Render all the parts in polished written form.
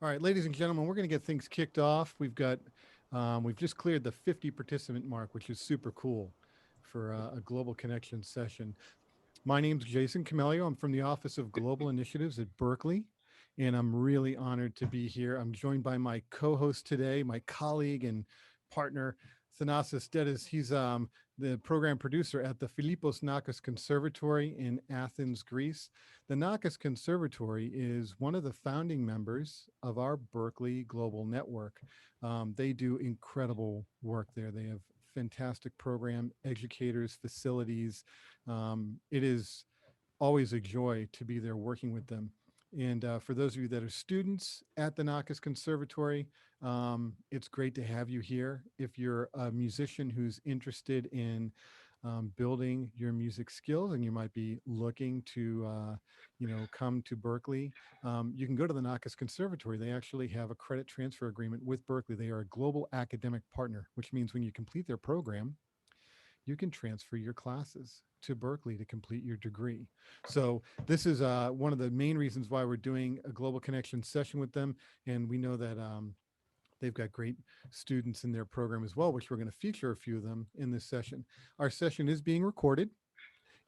All right, ladies and gentlemen, we're going to get things kicked off. We've just cleared the 50 participant mark, which is super cool for a global connection session. My name's Jason Camelio. I'm from the Office of Global Initiatives at Berklee, and I'm really honored to be here. I'm joined by my co-host today, my colleague and partner, Thanasis Dedis. He's the program producer at the Philippos Nakas Conservatory in Athens, Greece. The Nakas Conservatory is one of the founding members of our Berklee Global Network. They do incredible work there. They have fantastic program, educators, facilities. It is always a joy to be there working with them. And for those of you that are students at the Nakas Conservatory, it's great to have you here. If you're a musician who's interested in building your music skills and you might be looking to, come to Berklee, you can go to the Nakas Conservatory. They actually have a credit transfer agreement with Berklee. They are a global academic partner, which means when you complete their program, you can transfer your classes to Berklee to complete your degree. So this is one of the main reasons why we're doing a global connection session with them. And we know that they've got great students in their program as well, which we're going to feature a few of them in this session. Our session is being recorded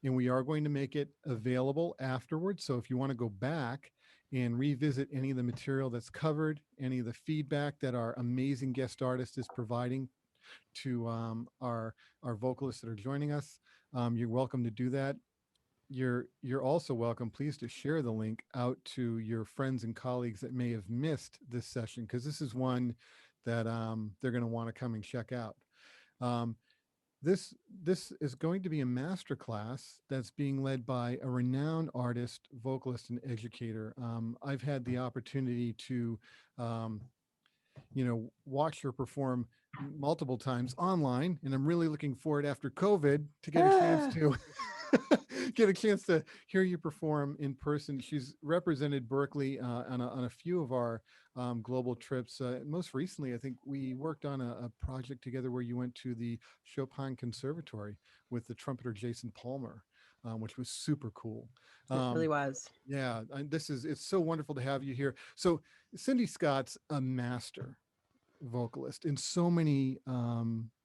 and we are going to make it available afterwards. So if you want to go back and revisit any of the material that's covered, any of the feedback that our amazing guest artist is providing to our vocalists that are joining us. You're welcome to do that. You're also welcome, please, to share the link out to your friends and colleagues that may have missed this session, because this is one that they're going to want to come and check out. Um, this is going to be a master class that's being led by a renowned artist, vocalist, and educator. I've had the opportunity to um, watch her perform multiple times online, and I'm really looking forward after COVID to get a chance Ah, to get a chance to hear you perform in person. She's represented Berklee on a few of our global trips. Most recently, I think we worked on a project together where you went to the Chopin Conservatory with the trumpeter Jason Palmer, which was super cool. it really Um, was. yeah, and it's so wonderful to have you here. So Cindy Scott's a master vocalist in so many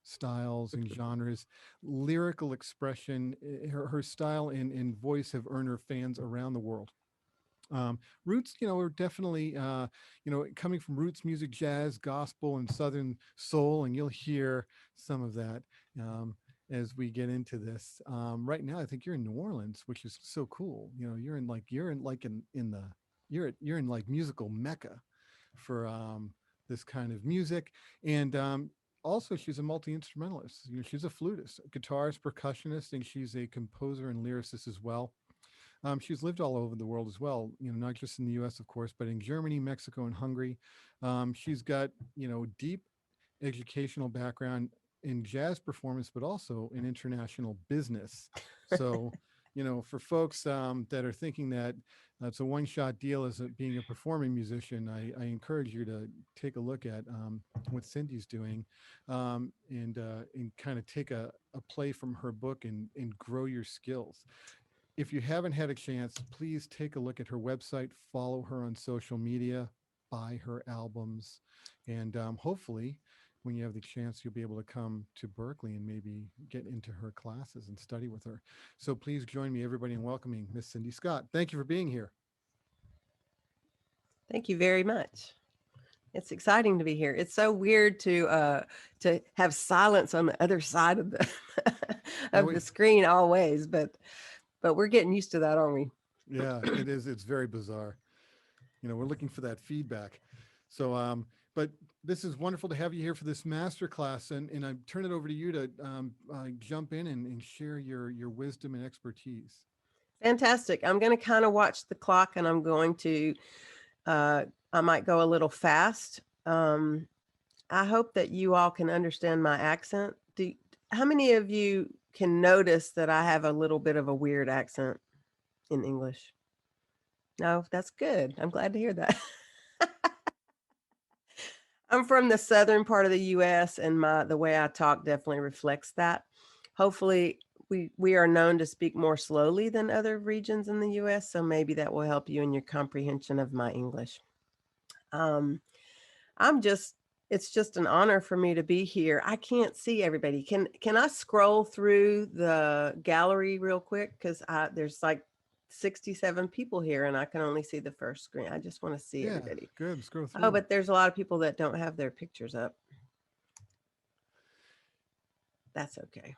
styles and genres. Lyrical expression, her style and voice have earned her fans around the world. Roots, are definitely, coming from roots music, jazz, gospel, and Southern soul, and you'll hear some of that as we get into this. Right now, I think you're in New Orleans, which is so cool. You're in like musical mecca for this kind of music, and also she's a multi-instrumentalist. She's a flutist, a guitarist, percussionist, and she's a composer and lyricist as well. She's lived all over the world as well, not just in the US, of course, but in Germany, Mexico, and Hungary. She's got, deep educational background in jazz performance, but also in international business. So, for folks that are thinking that it's a one-shot deal as being a performing musician, I encourage you to take a look at what Cindy's doing, and kind of take a play from her book and grow your skills. If you haven't had a chance, please take a look at her website, follow her on social media, buy her albums, and hopefully, when you have the chance, you'll be able to come to Berklee and maybe get into her classes and study with her. So please join me, everybody, in welcoming Miss Cindy Scott. Thank you for being here. Thank you very much. It's exciting to be here. It's so weird to have silence on the other side of the Now, of the screen always, but we're getting used to that, aren't we? yeah, it is. It's very bizarre. We're looking for that feedback. So, but this is wonderful to have you here for this master class, and I turn it over to you to jump in and share your wisdom and expertise. Fantastic. I'm going to kind of watch the clock, and I'm going to uh, I might go a little fast. I hope that you all can understand my accent. How many of you can notice that I have a little bit of a weird accent in English? No, that's good. I'm glad to hear that. I'm from the southern part of the US, and the way I talk definitely reflects that. Hopefully we are known to speak more slowly than other regions in the US, so maybe that will help you in your comprehension of my English. Um, I'm just it's just an honor for me to be here. I can't see everybody. Can I scroll through the gallery real quick? Because there's like 67 people here and I can only see the first screen. I just want to see Yeah, everybody. good. Scroll Oh, through. but there's a lot of people that don't have their pictures up. That's okay.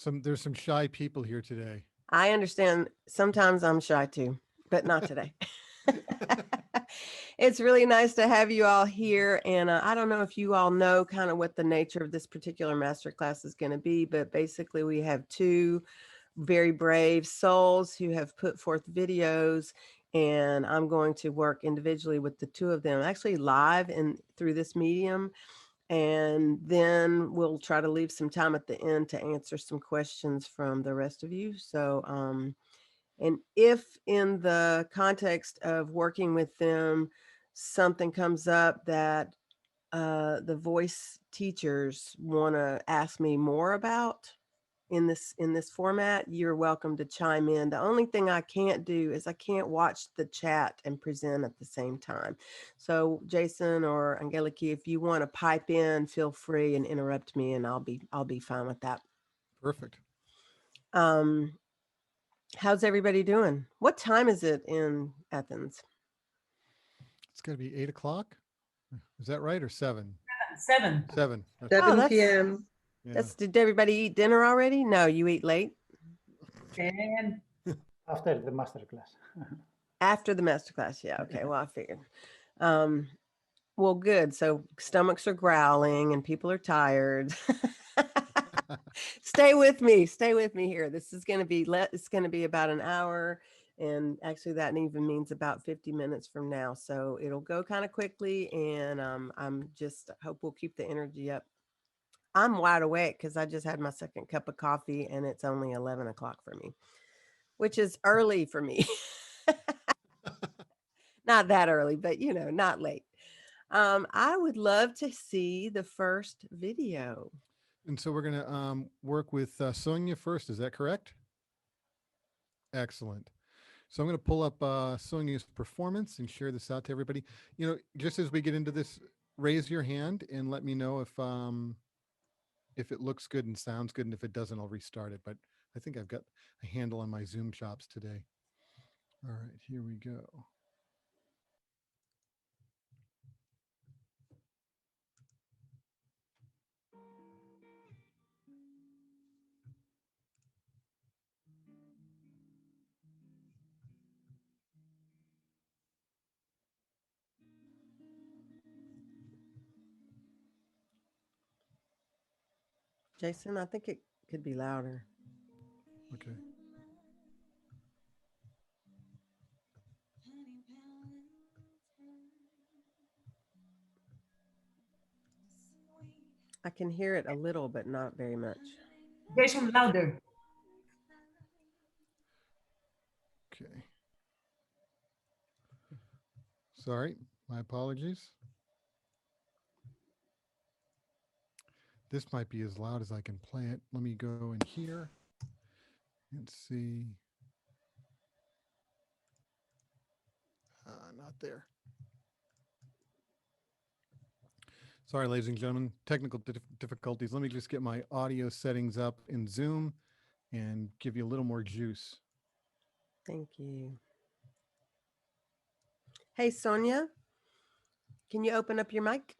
There's some shy people here today. I understand. Sometimes I'm shy too, but not today. It's really nice to have you all here. And I don't know if you all know kind of what the nature of this particular masterclass is going to be, but basically we have two very brave souls who have put forth videos, and I'm going to work individually with the two of them, actually live and through this medium. And then we'll try to leave some time at the end to answer some questions from the rest of you. So, and if in the context of working with them, something comes up that the voice teachers want to ask me more about in this format, you're welcome to chime in. The only thing I can't do is I can't watch the chat and present at the same time. So Jason or Angeliki, if you want to pipe in, feel free and interrupt me, and I'll be fine with that. Perfect. Um, how's everybody doing? What time is it in Athens? It's got to be 8 o'clock. Is that right? Or 7? 7. 7. Okay. Oh, 7 p.m. Yeah. did everybody eat dinner already? No, you eat late? 10. After the master class. After the masterclass. Yeah. Okay. Well, I figured. Um, well, good. So stomachs are growling and people are tired. Stay with me. Stay with me here. This is going to be it's going to be about an hour. And actually that even means about 50 minutes from now. So it'll go kind of quickly. And I'm just hope we'll keep the energy up. I'm wide awake because I just had my second cup of coffee and it's only 11 o'clock for me, which is early for me. Not that early, but not late. I would love to see the first video. And so we're going to work with Sonia first. Is that correct? Excellent. So I'm going to pull up Sonia's performance and share this out to everybody. Just as we get into this, raise your hand and let me know if it looks good and sounds good. And if it doesn't, I'll restart it. But I think I've got a handle on my Zoom chops today. All right, here we go. Jason, I think it could be louder. Okay. I can hear it a little, but not very much. Jason, louder. Okay. Sorry, my apologies. This might be as loud as I can play it. Let me go in here and see. Not there. Sorry, ladies and gentlemen, technical difficulties. Let me just get my audio settings up in Zoom and give you a little more juice. Thank you. Hey, Sonia, can you open up your mic?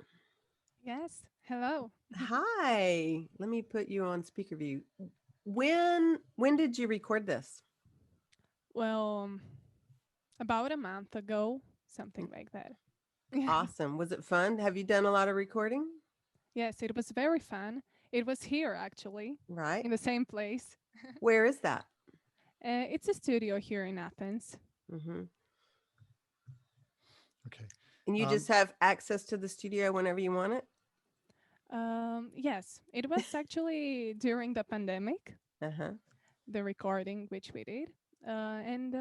Yes. Hello. Hi. Let me put you on speaker view. When did you record this? Well, about a month ago, something like that. Awesome. Was it fun? Have you done a lot of recording? Yes, it was very fun. It was here actually, Right. in the same place. Where is that? It's a studio here in Athens. Mm-hmm. Okay. And you just have access to the studio whenever you want it? Yes, it was actually during the pandemic, Uh-huh. the recording which we did. And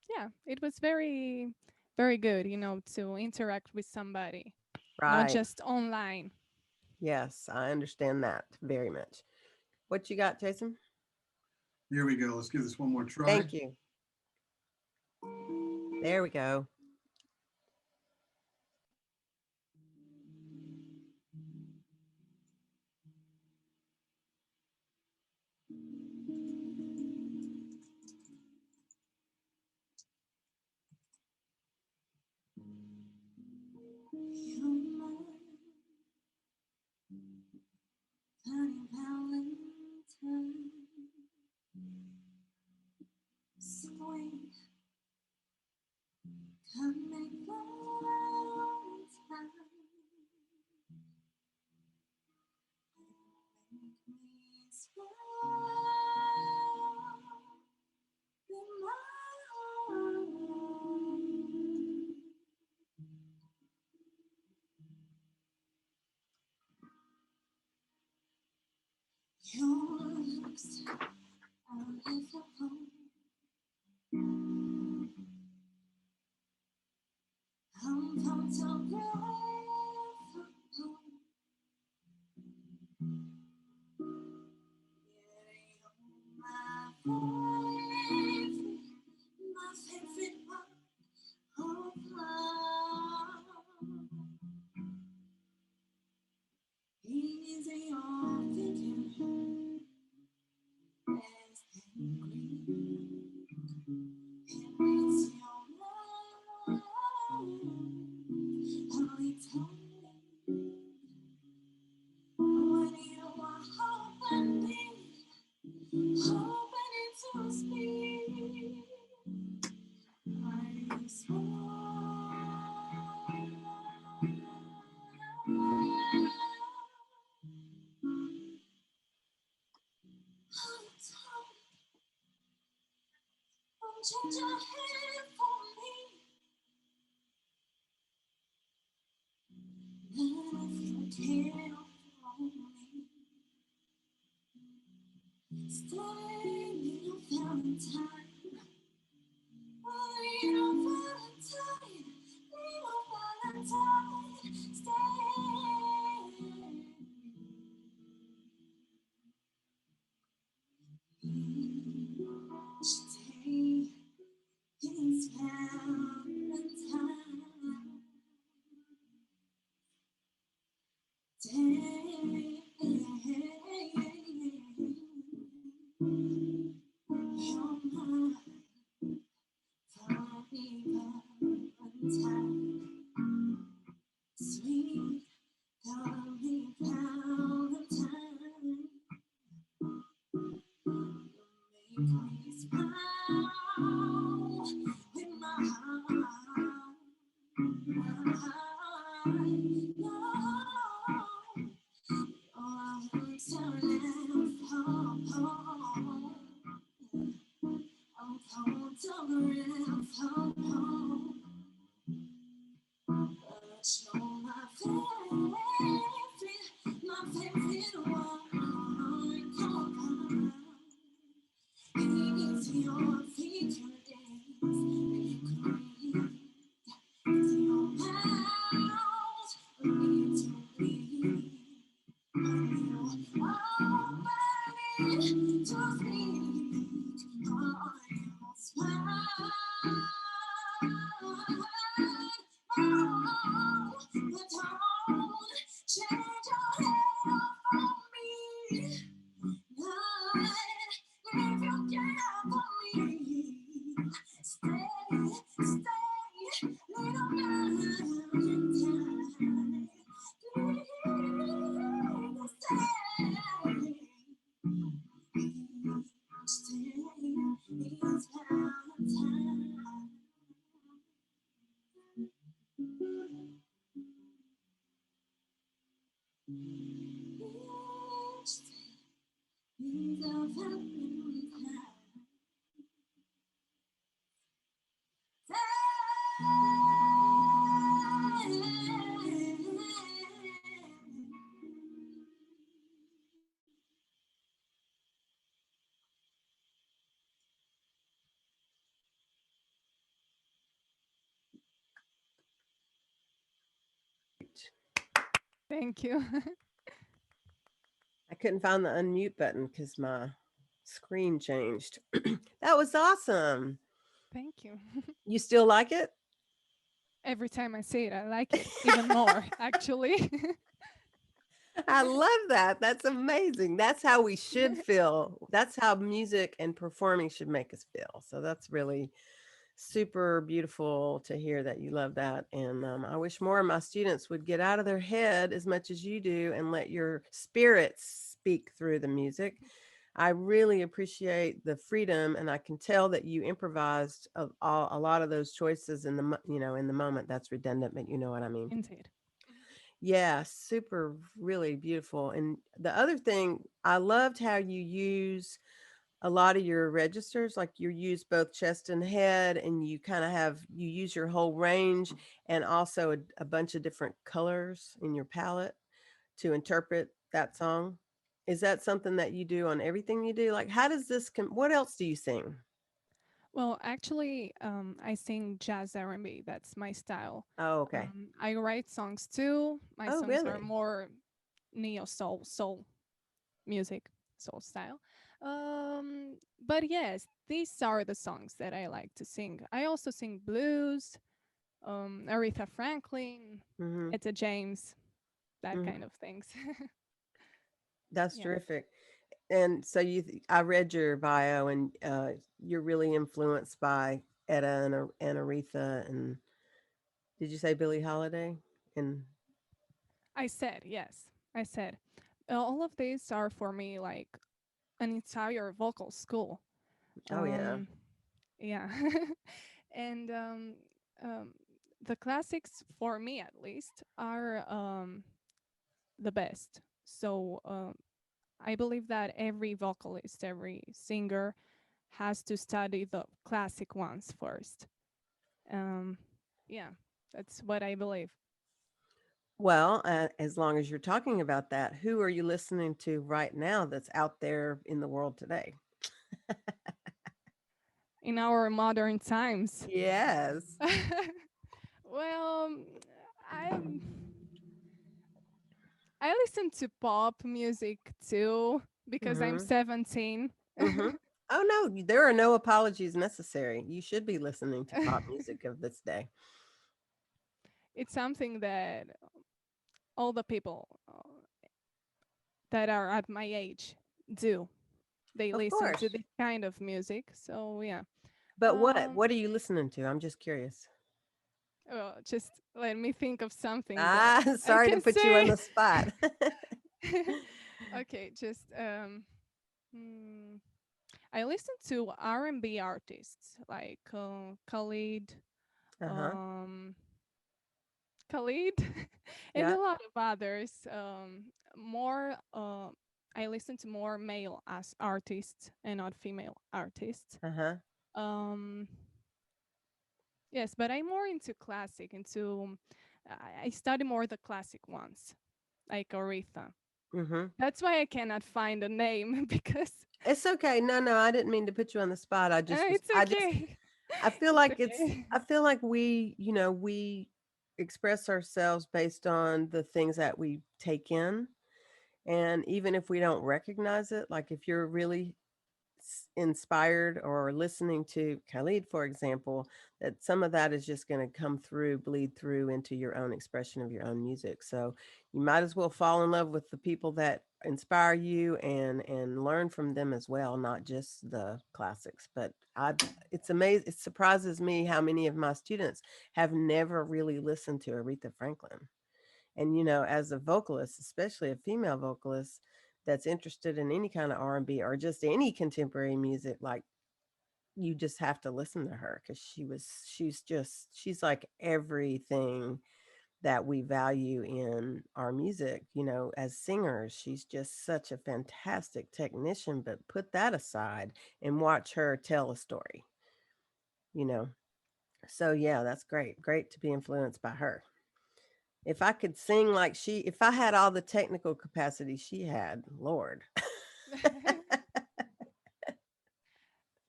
yeah, it was very, very good, to interact with somebody, not Right. just online. Yes, I understand that very much. What you got, Jason? Here we go. Let's give this one more try. Thank you. There we go. Thank you. I couldn't find the unmute button because my screen changed. That was awesome. Thank you. You still like it? Every time I say it, I like it even more, actually. I love that. That's amazing. That's how we should feel. That's how music and performing should make us feel. So that's really super beautiful to hear that you love that. And I wish more of my students would get out of their head as much as you do and let your spirits speak through the music. I really appreciate the freedom, and I can tell that you improvised a lot of those choices in the in the moment. That's redundant, but you know what I mean. Indeed. Yeah, super, really beautiful. And the other thing, I loved how you use a lot of your registers, like you use both chest and head, and you kind of you use your whole range and also a bunch of different colors in your palette to interpret that song. Is that something that you do on everything you do? Like, how does this, what else do you sing? Well, actually, I sing jazz R&B. That's my style. Oh, okay. I write songs too. My Oh, songs are really? more neo soul music, soul style. But yes, these are the songs that I like to sing. I also sing blues, Aretha Franklin, Mm-hmm. Etta James, that Mm-hmm. kind of things. That's Yeah, terrific. And so I read your bio, and you're really influenced by Etta and Aretha, and did you say Billie Holiday? And I said yes. I said all of these are for me like an entire vocal school. oh yeah. Um, yeah, and um, the classics for me at least are the best. So I believe that every vocalist, every singer has to study the classic ones first. Um, yeah, that's what I believe. Well, as long as you're talking about that, who are you listening to right now that's out there in the world today? In our modern times, Yes. well, I'm I listen to pop music too because I'm Mm-hmm. 17. Mm-hmm. Oh no, there are no apologies necessary. You should be listening to pop music of this day. It's something that all the people that are at my age do. They Of listen to course. this kind of music. So yeah. But what? Um, What are you listening to? I'm just curious. well, just let me think of something that Ah, I sorry to can put you on say. the spot. Okay, just hmm, I listen to R&B artists like Khalid, Uh-huh. um, Khalid, and Yeah. a lot of others. More, I listen to more male as artists and not female artists. Uh-huh. Um, yes, but I'm more into classic. I study more the classic ones, like Aretha. Mm-hmm. That's why I cannot find a name because It's okay. No, no, I didn't mean to put you on the spot. it's okay. I feel It's like okay. I feel like we express ourselves based on the things that we take in. And even if we don't recognize it, like if you're really inspired or listening to Khalid, for example, that some of that is just going to come through, bleed through into your own expression of your own music. So you might as well fall in love with the people that inspire you and learn from them as well, not just the classics. But it's amazing. It surprises me how many of my students have never really listened to Aretha Franklin. And as a vocalist, especially a female vocalist that's interested in any kind of R&B or just any contemporary music, like you just have to listen to her because she's like everything that we value in our music. As singers, she's just such a fantastic technician, but put that aside and watch her tell a story you know so yeah, that's great to be influenced by her. If I could sing like if I had all the technical capacity she had, Lord.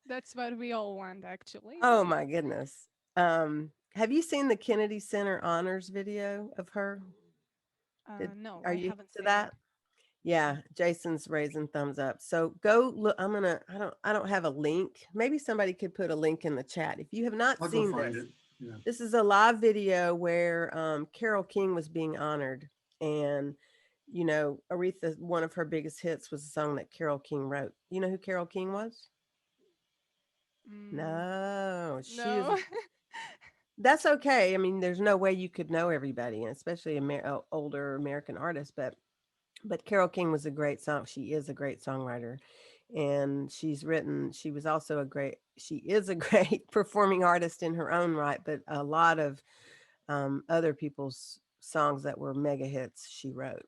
That's what we all want, actually. Oh Yeah. my goodness. Have you seen the Kennedy Center honors video of her? No, Are I you haven't to seen it. that? Yeah, Jason's raising thumbs up. So go look. I don't have a link. Maybe somebody could put a link in the chat. If you have not I'll go seen find this, it. Yeah. this is a live video where Carole King was being honored. And Aretha, one of her biggest hits was a song that Carole King wrote. You know who Carole King was? Mm, No, she was. no. That's okay. I mean, there's no way you could know everybody, and especially older American artists. But Carole King was a great song. She is a great songwriter, And she was also she is a great performing artist in her own right, but a lot of other people's songs that were mega hits she wrote.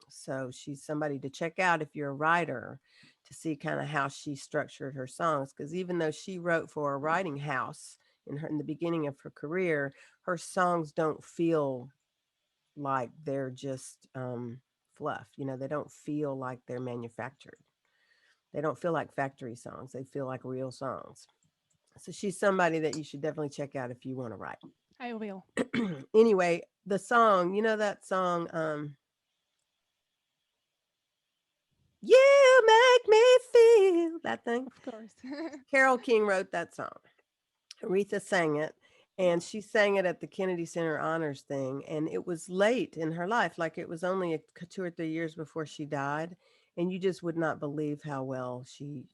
So she's somebody to check out if you're a writer, to see kind of how she structured her songs. Because even though she wrote for a writing house in the beginning of her career, her songs don't feel like they're just fluff. You know, they don't feel like they're manufactured. They don't feel like factory songs. They feel like real songs. So she's somebody that you should definitely check out if you want to write. I will. Anyway, the song, you know that song, You Make Me Feel, that thing? Of course. Carole King wrote that song. Aretha sang it, and she sang it at the Kennedy Center Honors thing. And it was late in her life, like it was only 2 or 3 years before she died. And you just would not believe how well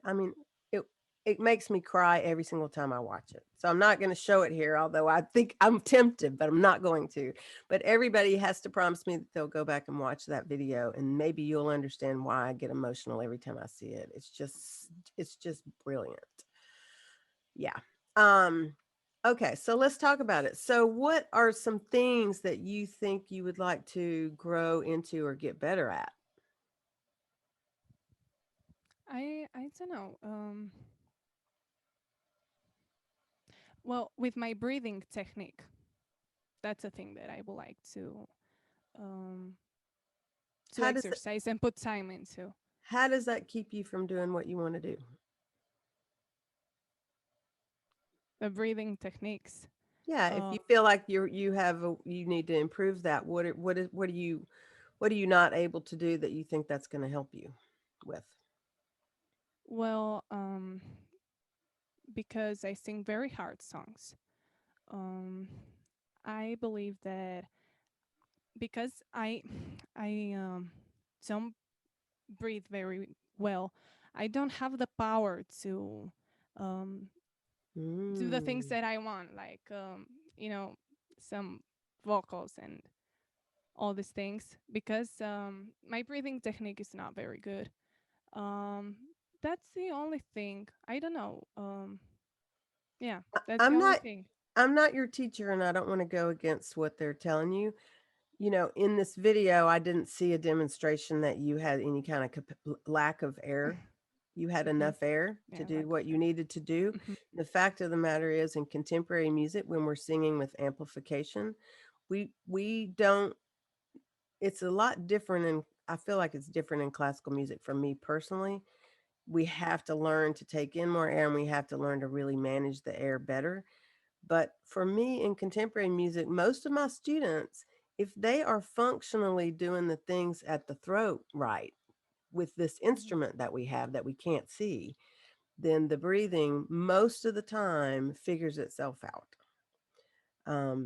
I mean, it it makes me cry every single time I watch it. So I'm not going to show it here, although I think I'm tempted, but I'm not going to. But everybody has to promise me that they'll go back and watch that video, and maybe you'll understand why I get emotional every time I see it. It's just brilliant. Yeah. Okay, so let's talk about it. So what are some things that you think you would like to grow into or get better at? I don't know. Well, with my breathing technique, that's a thing that I would like um to How does that, exercise and put time into. how does that keep you from doing what you want to do? The breathing techniques. Yeah, if Uh, you feel like you need to improve that, what are you not able to do that you think that's going to help you with? well, because I sing very hard songs. Um, I believe that because I don't breathe very well, I don't have the power to um, do the things Mm. that I want, like you know, some vocals and all these things, because my breathing technique is not very good. Um, that's the only thing. I don't know. Yeah, that's the I'm only not thing. I'm not your teacher, and I don't want to go against what they're telling you. You know, in this video, I didn't see a demonstration that you had any kind of lack of air. You had Hmm. enough air to Yeah, do lack what of you air. needed to do. Hmm. The fact of the matter is, in contemporary music, when we're singing with amplification, we don't. It's a lot different, and I feel like it's different in classical music. For me personally, we have to learn to take in more air, and we have to learn to really manage the air better. But for me in contemporary music, most of my students, if they are functionally doing the things at the throat right with this Hmm. instrument that we have that we can't see, then the breathing most of the time figures itself out.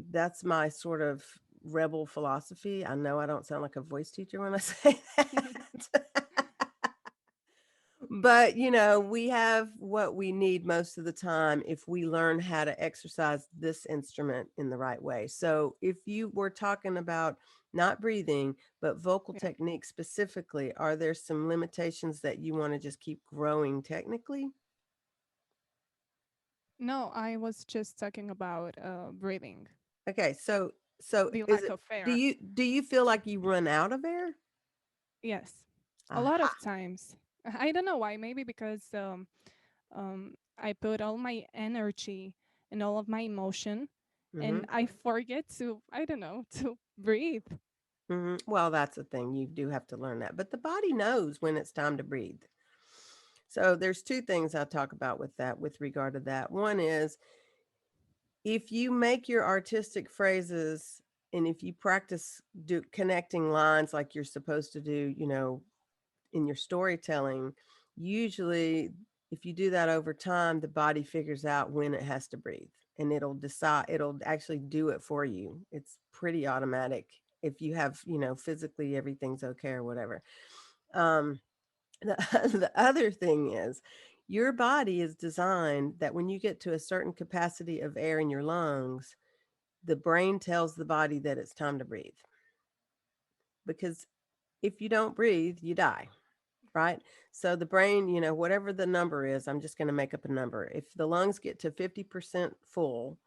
That's my sort of rebel philosophy. I know I don't sound like a voice teacher when I say that. But, you know, we have what we need most of the time if we learn how to exercise this instrument in the right way. So, if you were talking about not breathing, but vocal Yeah. technique specifically, are there some limitations that you want to just keep growing technically? No, I was just talking about breathing, Okay, so the is lack it of air. do you feel like you run out of air? Yes, a lot Aha. of times. I don't know why. Maybe because I put all my energy and all of my emotion, and Mhm. I forget to, I don't know, to breathe. Mhm. Well, that's the thing. You do have to learn that. But the body knows when it's time to breathe. So there's two things I talk about with that, with regard to that. One is if you make your artistic phrases and if you practice connecting lines like you're supposed to do, you know, in your storytelling, usually if you do that over time, the body figures out when it has to breathe and it'll actually do it for you. It's pretty automatic if you have, you know, physically everything's okay or whatever. Um, the, the other thing is your body is designed that when you get to a certain capacity of air in your lungs, the brain tells the body that it's time to breathe. Because if you don't breathe, you die. right? So the brain, whatever the number is, I'm just going to make up a number. If the lungs get to 50% full,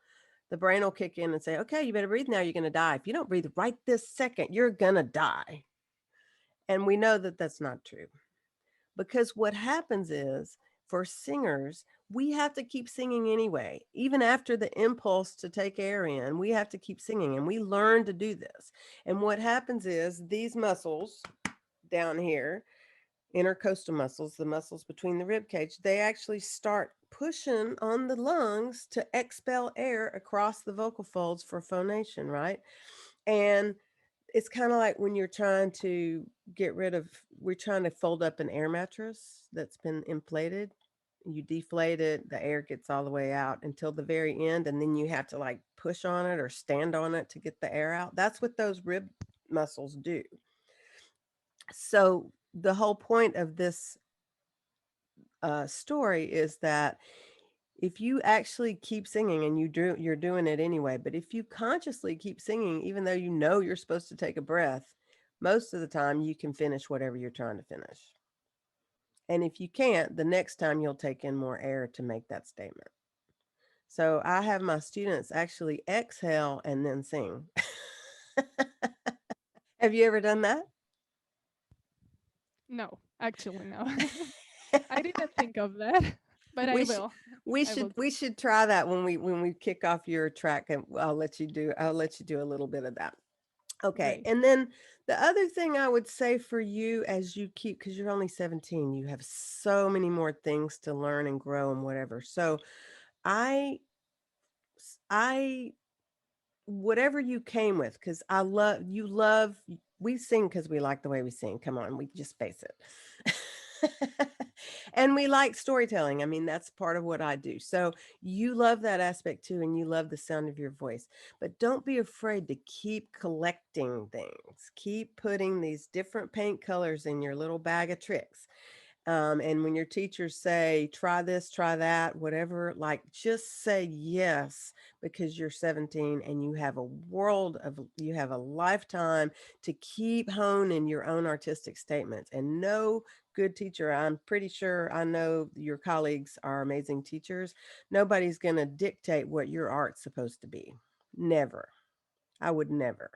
the brain will kick in and say, okay, you better breathe now. You're going to die. If you don't breathe right this second, you're going to die. And we know that that's not true, because what happens is, for singers, we have to keep singing anyway. Even after the impulse to take air in, we have to keep singing, and we learn to do this. And what happens is, these muscles down here, intercostal muscles, the muscles between the rib cage, they actually start pushing on the lungs to expel air across the vocal folds for phonation, right? And it's kind of like when you're trying to we're trying to fold up an air mattress that's been inflated. You deflate it, the air gets all the way out until the very end, and then you have to like push on it or stand on it to get the air out. That's what those rib muscles do. So the whole point of this story is that if you actually keep singing, and you're doing it anyway, but if you consciously keep singing, even though you know you're supposed to take a breath, most of the time you can finish whatever you're trying to finish. And if you can't, the next time you'll take in more air to make that statement. So I have my students actually exhale and then sing. Have you ever done that? No, actually, no. I didn't think of that, but I We should will. we I will should do. we should try that when we kick off your track, and I'll let you do a little bit of that. Okay. Great. And then the other thing I would say for you, as you keep, because you're only 17, you have so many more things to learn and grow and whatever. So I I whatever you came with, because we sing because we like the way we sing. Come on, we just face it. And we like storytelling. I mean, that's part of what I do. So you love that aspect too, and you love the sound of your voice. But don't be afraid to keep collecting things. Keep putting these different paint colors in your little bag of tricks. And when your teachers say, try this, try that, whatever, like just say yes, because you're 17 and you have a lifetime to keep honing your own artistic statements. And no good teacher, I'm pretty sure I know your colleagues are amazing teachers. Nobody's going to dictate what your art's supposed to be. Never. I would never.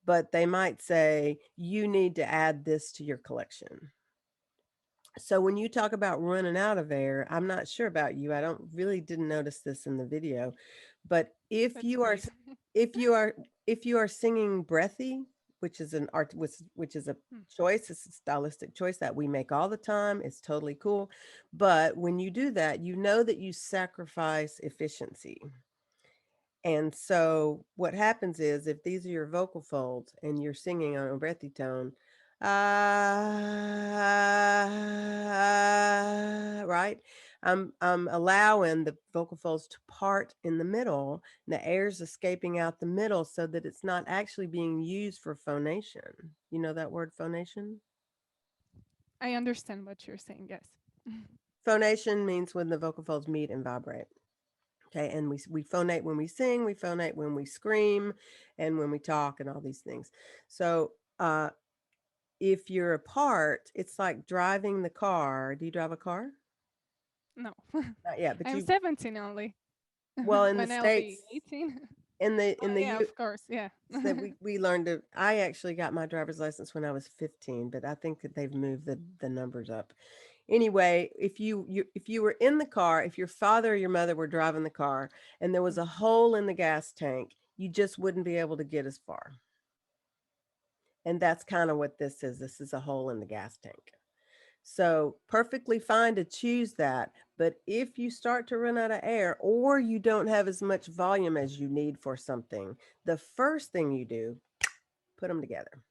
But they might say, you need to add this to your collection. So when you talk about running out of air, I'm not sure about you. I don't really didn't notice this in the video, but That's great. if you are if you are singing breathy, which is an art which is a Hmm. choice, it's a stylistic choice that we make all the time. It's totally cool. But when you do that, you know that you sacrifice efficiency. And so what happens is, if these are your vocal folds and you're singing on a breathy tone, right? I'm allowing the vocal folds to part in the middle, and the air's escaping out the middle so that it's not actually being used for phonation. You know that word, phonation? I understand what you're saying. Yes. Phonation means when the vocal folds meet and vibrate. Okay, and we phonate when we sing, we phonate when we scream, and when we talk, and all these things. So if you're apart, it's like driving the car. Do you drive a car? No, Not yet, but I'm you 17 only. well, in the When I'll be States, 18. in Oh, the yeah, of course. Yeah. so we learned to. I actually got my driver's license when I was 15, but I think that they've moved the numbers up. Anyway, if you were in the car, if your father or your mother were driving the car and there was a hole in the gas tank, you just wouldn't be able to get as far. And that's kind of what this is. This is a hole in the gas tank. So perfectly fine to choose that. But if you start to run out of air, or you don't have as much volume as you need for something, the first thing you do, put them together.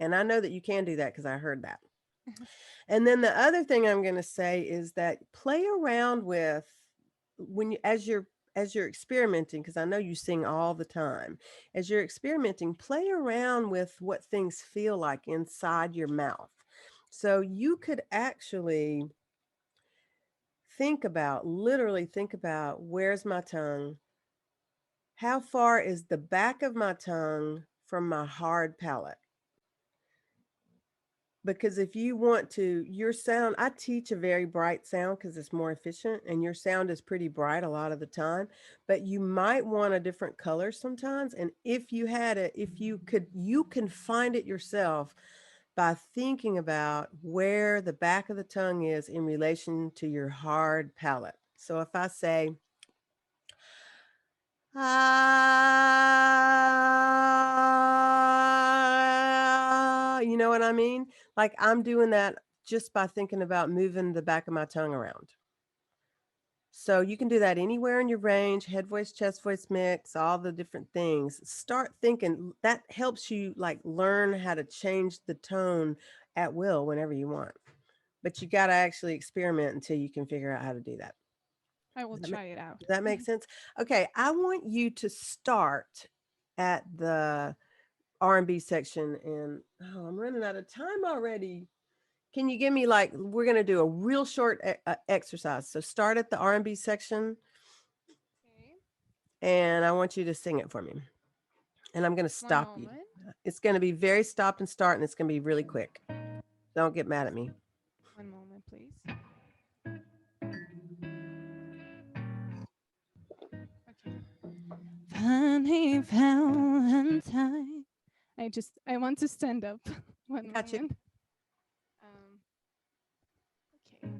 And I know that you can do that because I heard that. And then the other thing I'm going to say is that play around with as you're experimenting, because I know you sing all the time. As you're experimenting, play around with what things feel like inside your mouth. So you could actually literally think about, where's my tongue? How far is the back of my tongue from my hard palate? because if you want to, your sound, I teach a very bright sound because it's more efficient, and your sound is pretty bright a lot of the time, but you might want a different color sometimes. And if you had it, if you could, you can find it yourself by thinking about where the back of the tongue is in relation to your hard palate. So if I say, ah, you know what I mean? Like I'm doing that just by thinking about moving the back of my tongue around. So you can do that anywhere in your range, head voice, chest voice mix, all the different things. Start thinking. That helps you like learn how to change the tone at will whenever you want. But you got to actually experiment until you can figure out how to do that. I will Does that ma- try it out. Does that make sense? Okay, I want you to start at the R&B section, and oh, I'm running out of time already. Can you give me like, we're going to do a real short exercise. So start at the R&B section, Okay. and I want you to sing it for me. And I'm going to One stop you. moment. It's going to be very stop and start, and it's going to be really quick. Don't get mad at me. One moment, please. Okay. Funny Valentine. I want to stand up. One Got you. moment. Okay.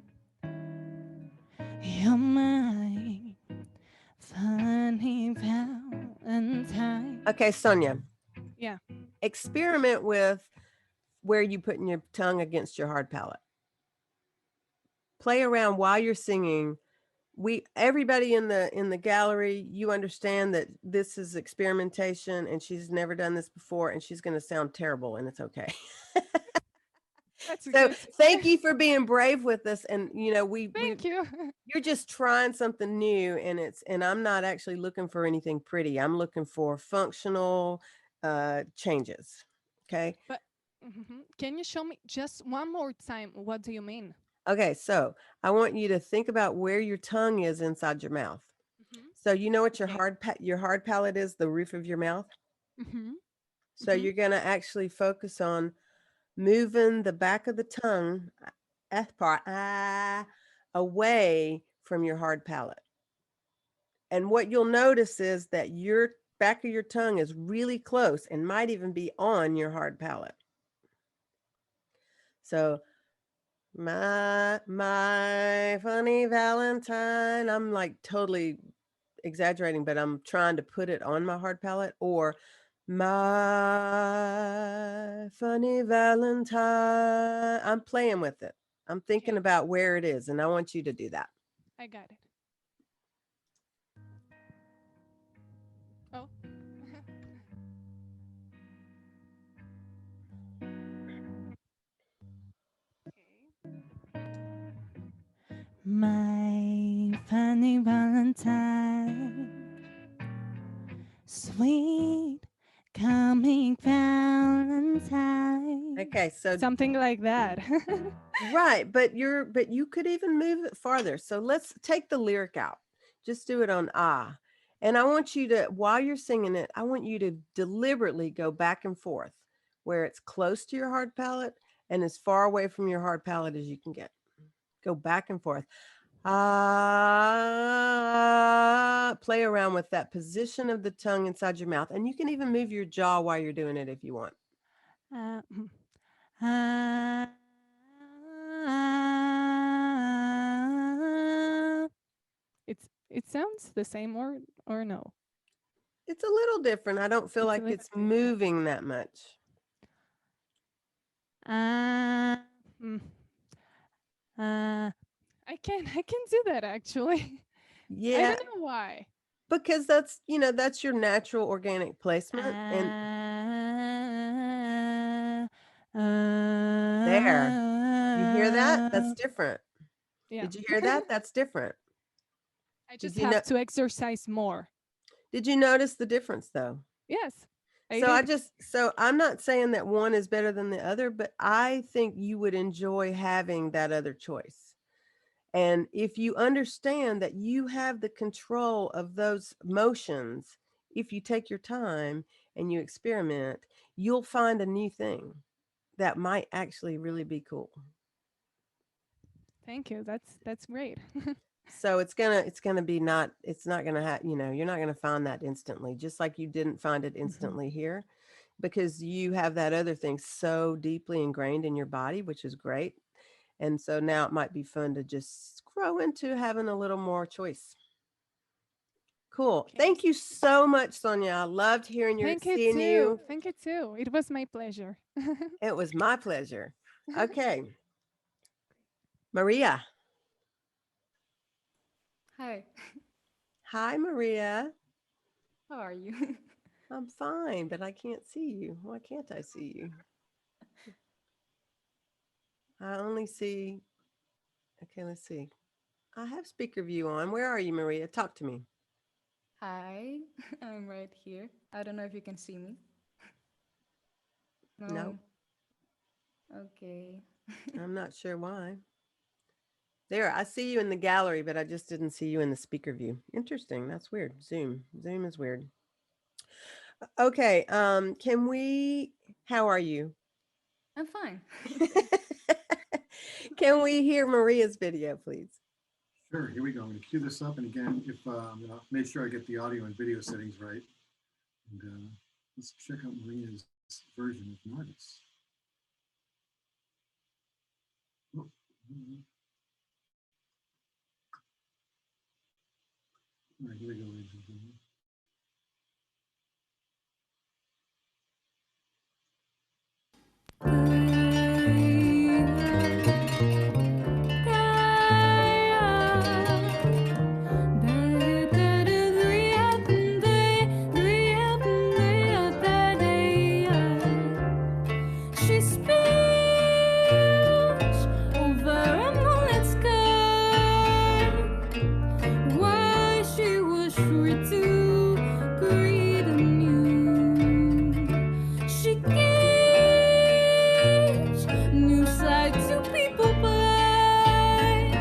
You're my funny Valentine. Okay, Sonia. Yeah. Experiment with where you putting your tongue against your hard palate. Play around while you're singing. Everybody in the gallery, you understand that this is experimentation, and she's never done this before, and she's going to sound terrible, and it's okay. That's So good. thank you for being brave with us. And you know, Thank you. you're just trying something new, and I'm not actually looking for anything pretty. I'm looking for functional changes. Okay. But can you show me just one more time? What do you mean? Okay, so I want you to think about where your tongue is inside your mouth. So you know what your Okay. your hard palate is, the roof of your mouth. So Mhm. you're going to actually focus on moving the back of the tongue, F part, away from your hard palate. And what you'll notice is that your back of your tongue is really close and might even be on your hard palate. So my funny Valentine, I'm like totally exaggerating, but I'm trying to put it on my hard palate. Or my funny Valentine, I'm playing with it. I'm thinking Okay. about where it is, and I want you to do that. I got it. Oh. Okay. My funny Valentine, sweet coming Valentine. Okay, so Something like that. right, but you could even move it farther. So let's take the lyric out. Just do it on ah. And I want you to, while you're singing it, I want you to deliberately go back and forth where it's close to your hard palate and as far away from your hard palate as you can get. Go back and forth. Ah, play around with that position of the tongue inside your mouth. And you can even move your jaw while you're doing it if you want. Uh, it sounds the same or no? It's a little different. I don't feel It's a like little it's different. moving that much. Mm, I can do that actually. I Yeah, don't know why. because that's, you know, that's your natural organic placement. And there, you hear that? That's different. Yeah. Did you hear that? That's different. I Did just you know? have to exercise more. Did you notice the difference though? Yes. I So did. so I'm not saying that one is better than the other, but I think you would enjoy having that other choice. And if you understand that you have the control of those motions, if you take your time and you experiment, you'll find a new thing. that might actually really be cool. Thank you. That's great. So it's gonna be not, it's not gonna have, you know, you're not gonna find that instantly, just like you didn't find it instantly here, because you have that other thing so deeply ingrained in your body, which is great. And so now it might be fun to just grow into having a little more choice. Cool. Okay. Thank you so much, Sonia. I loved hearing your, Thank you seeing too. you. Thank you too. It was my pleasure. It was my pleasure. Okay. Maria. Hi, Hi, Maria. how are you? I'm fine, but I can't see you. Why can't I see you? I only see, okay, let's see. I have speaker view on. Where are you, Maria? Talk to me. Hi, I'm right here. I don't know if you can see me. No. No, Okay. I'm not sure why. There, I see you in the gallery, but I just didn't see you in the speaker view. Interesting. That's weird. Zoom is weird. Okay. Can we, how are you? I'm fine. Can we hear Maria's video, please? Sure, here we go. I'm going to cue this up. And again, if I'll make sure I get the audio and video settings right. And let's check out Maria's version of Nakas. Oh, all right, here we go, ladies and gentlemen. She speaks over a moonlit sky. Why she was free to greet anew. She gives new sight to people blind,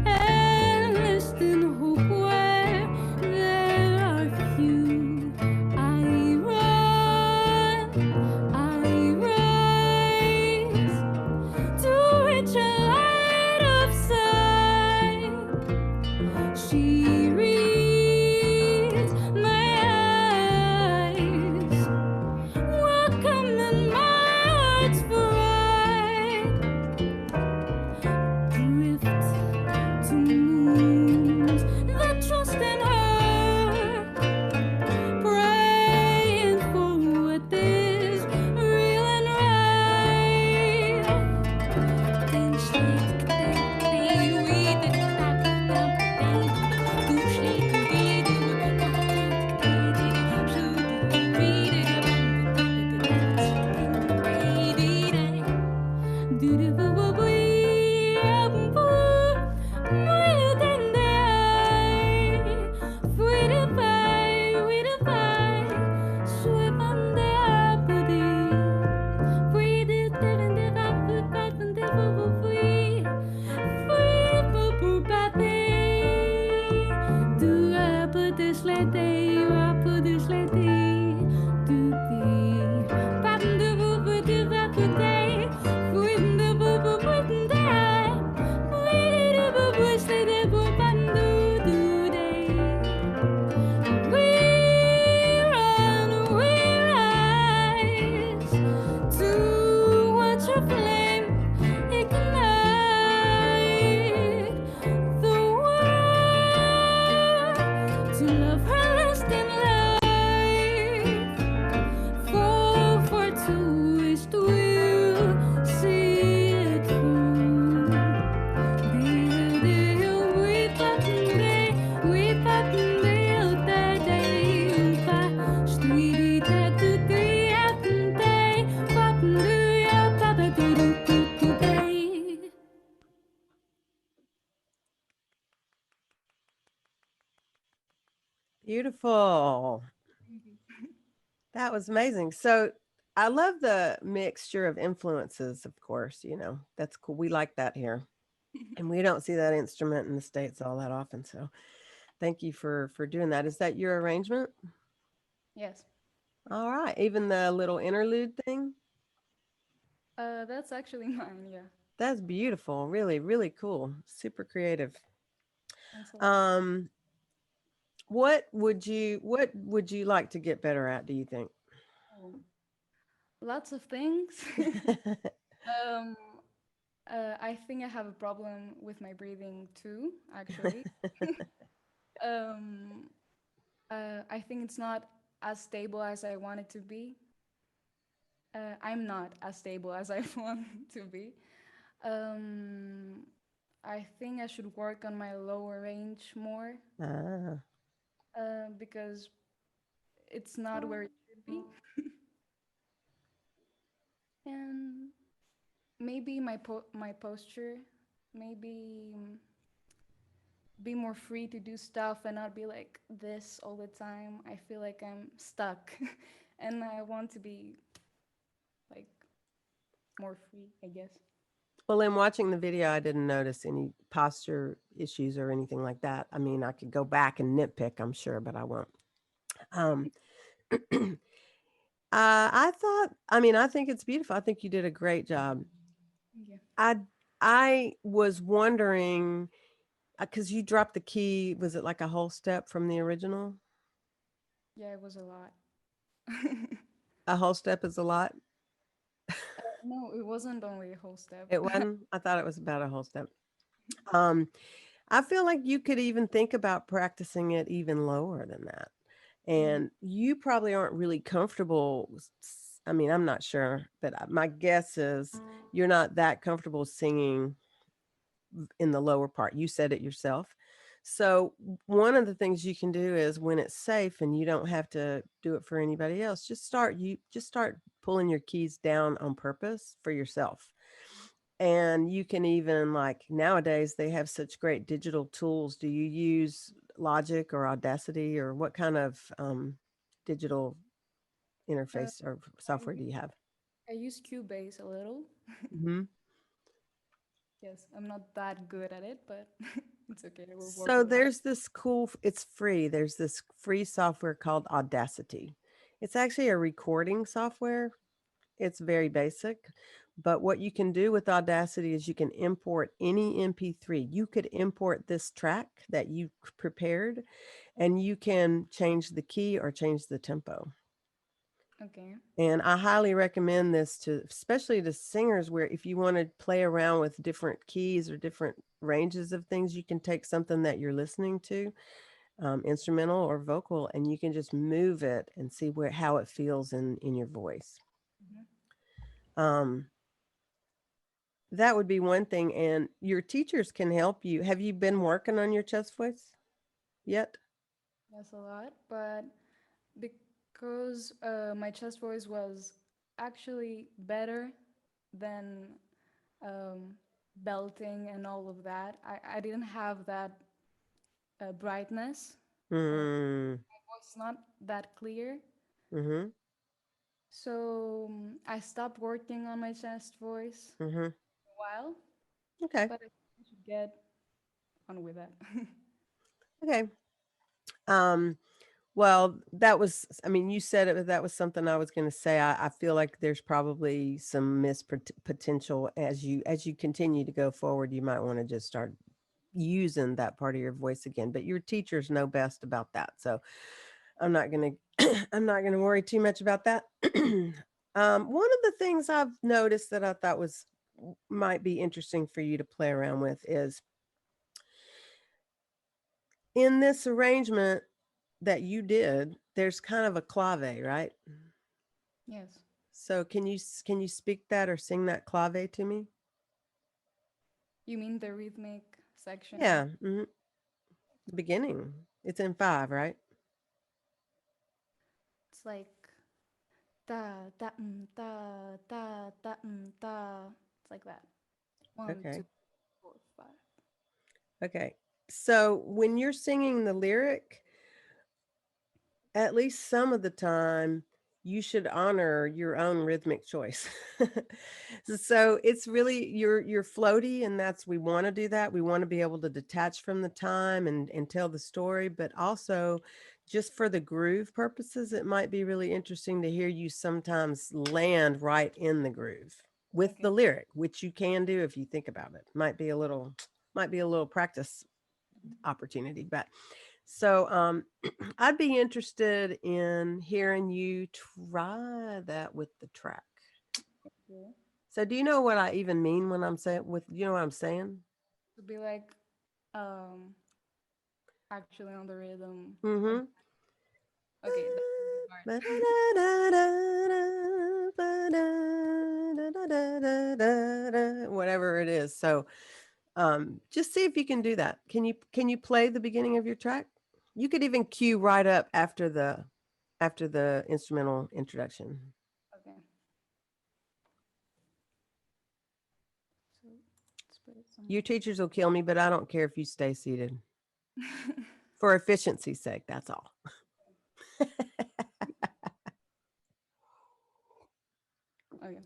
endless in hope where there are few. I run, I rise to reach a light of sight. She reads my eyes, welcome in my heart's bright. Drift to moons that trust in her, praying for what is real and right. Den schlägt den wieder du schlägt wieder Beautiful. That was amazing. So I love the mixture of influences, of course, you know, that's cool. We like that here. And we don't see that instrument in the States all that often. So thank you for doing that. Is that your arrangement? Yes. All right. Even the little interlude thing? That's actually mine. Yeah. That's beautiful. Really, really cool. Super creative. Thanks a lot. Um, what would you like to get better at, do you think? Oh, lots of things. um, I think I have a problem with my breathing too, actually. um, I think it's not as stable as I want it to be. I'm not as stable as I want to be. Um, I think I should work on my lower range more Ah, because it's not where it should be. And maybe my posture, maybe be more free to do stuff and not be like this all the time. I feel like I'm stuck, and I want to be like more free, I guess. well, in watching the video, I didn't notice any posture issues or anything like that. I mean, I could go back and nitpick, I'm sure, but I won't. Um, I mean, I think it's beautiful. I think you did a great job. Yeah. I I was wondering because you dropped the key. Was it like a whole step from the original? Yeah, it was a lot. A whole step is a lot. No, it wasn't only a whole step. It wasn't. I thought it was about a whole step. Um, I feel like you could even think about practicing it even lower than that. And you probably aren't really comfortable. I mean, I'm not sure, but my guess is you're not that comfortable singing in the lower part. You said it yourself. So one of the things you can do is when it's safe and you don't have to do it for anybody else, just start pulling your keys down on purpose for yourself. And you can even like nowadays they have such great digital tools. Do you use Logic or Audacity or what kind of digital uh, interface or I software do you have? I use Cubase a little. Hmm. Yes, I'm not that good at it, but it's okay. I will work So on it. there's this cool, it's free. There's this free software called Audacity. It's actually a recording software. It's very basic, but what you can do with Audacity is you can import any MP3. You could import this track that you prepared and you can change the key or change the tempo. Okay. And I highly recommend this to, especially to singers, where if you want to play around with different keys or different ranges of things, you can take something that you're listening to, instrumental or vocal, and you can just move it and see how it feels in your voice. Um, that would be one thing. And your teachers can help you. Have you been working on your chest voice yet? Yes, a lot, but because my chest voice was actually better than um, belting and all of that, I didn't have that brightness. Mm, My voice is not that clear. mm-hmm, So I stopped working on my chest voice mm-hmm. for a while, Okay. but I think I should get on with that. Okay. Um, Well, that was, I mean, you said it, but that was something I was going to say. I feel like there's probably some missed potential as you continue to go forward. You might want to just start using that part of your voice again, but your teachers know best about that. So I'm not going to, I'm not going to worry too much about that. One of the things I've noticed that I thought might be interesting for you to play around with is in this arrangement that you did, there's kind of a clave, right? Yes. So can you speak that or sing that clave to me? You mean the rhythmic section? Yeah, the beginning. It's in 5, right? It's like da da da da da da. It's like that. One, Okay. 2, 4, 5. Okay. So when you're singing the lyric, at least some of the time, you should honor your own rhythmic choice. So it's really you're floaty, and we want to do that. We want to be able to detach from the time and tell the story, but also just for the groove purposes, it might be really interesting to hear you sometimes land right in the groove. with Okay. the lyric, which you can do if you think about it. Might be a little practice opportunity. But so I'd be interested in hearing you try that with the track. Yeah. So do you know what I even mean when I'm saying you know what I'm saying? To be like, actually on the rhythm. Mm-hmm. Okay. That's the part. Whatever it is. So just see if you can do that. Can you play the beginning of your track? You could even cue right up after the instrumental introduction. Okay. So let's put it Your somewhere. teachers will kill me, but I don't care if you stay seated. For efficiency's sake, that's all. Okay.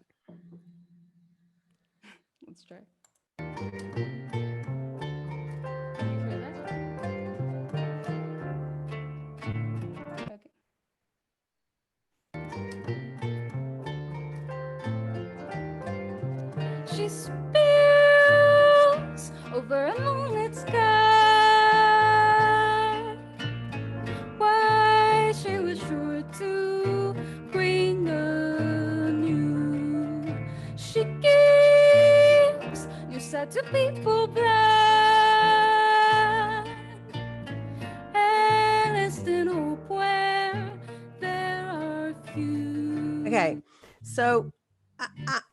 Let's try. Can you hear that? Okay. She spills over a moonlit sky. Why she was sure to bring a new. She gives you said to people blind. And listen hope where there are few. Okay. So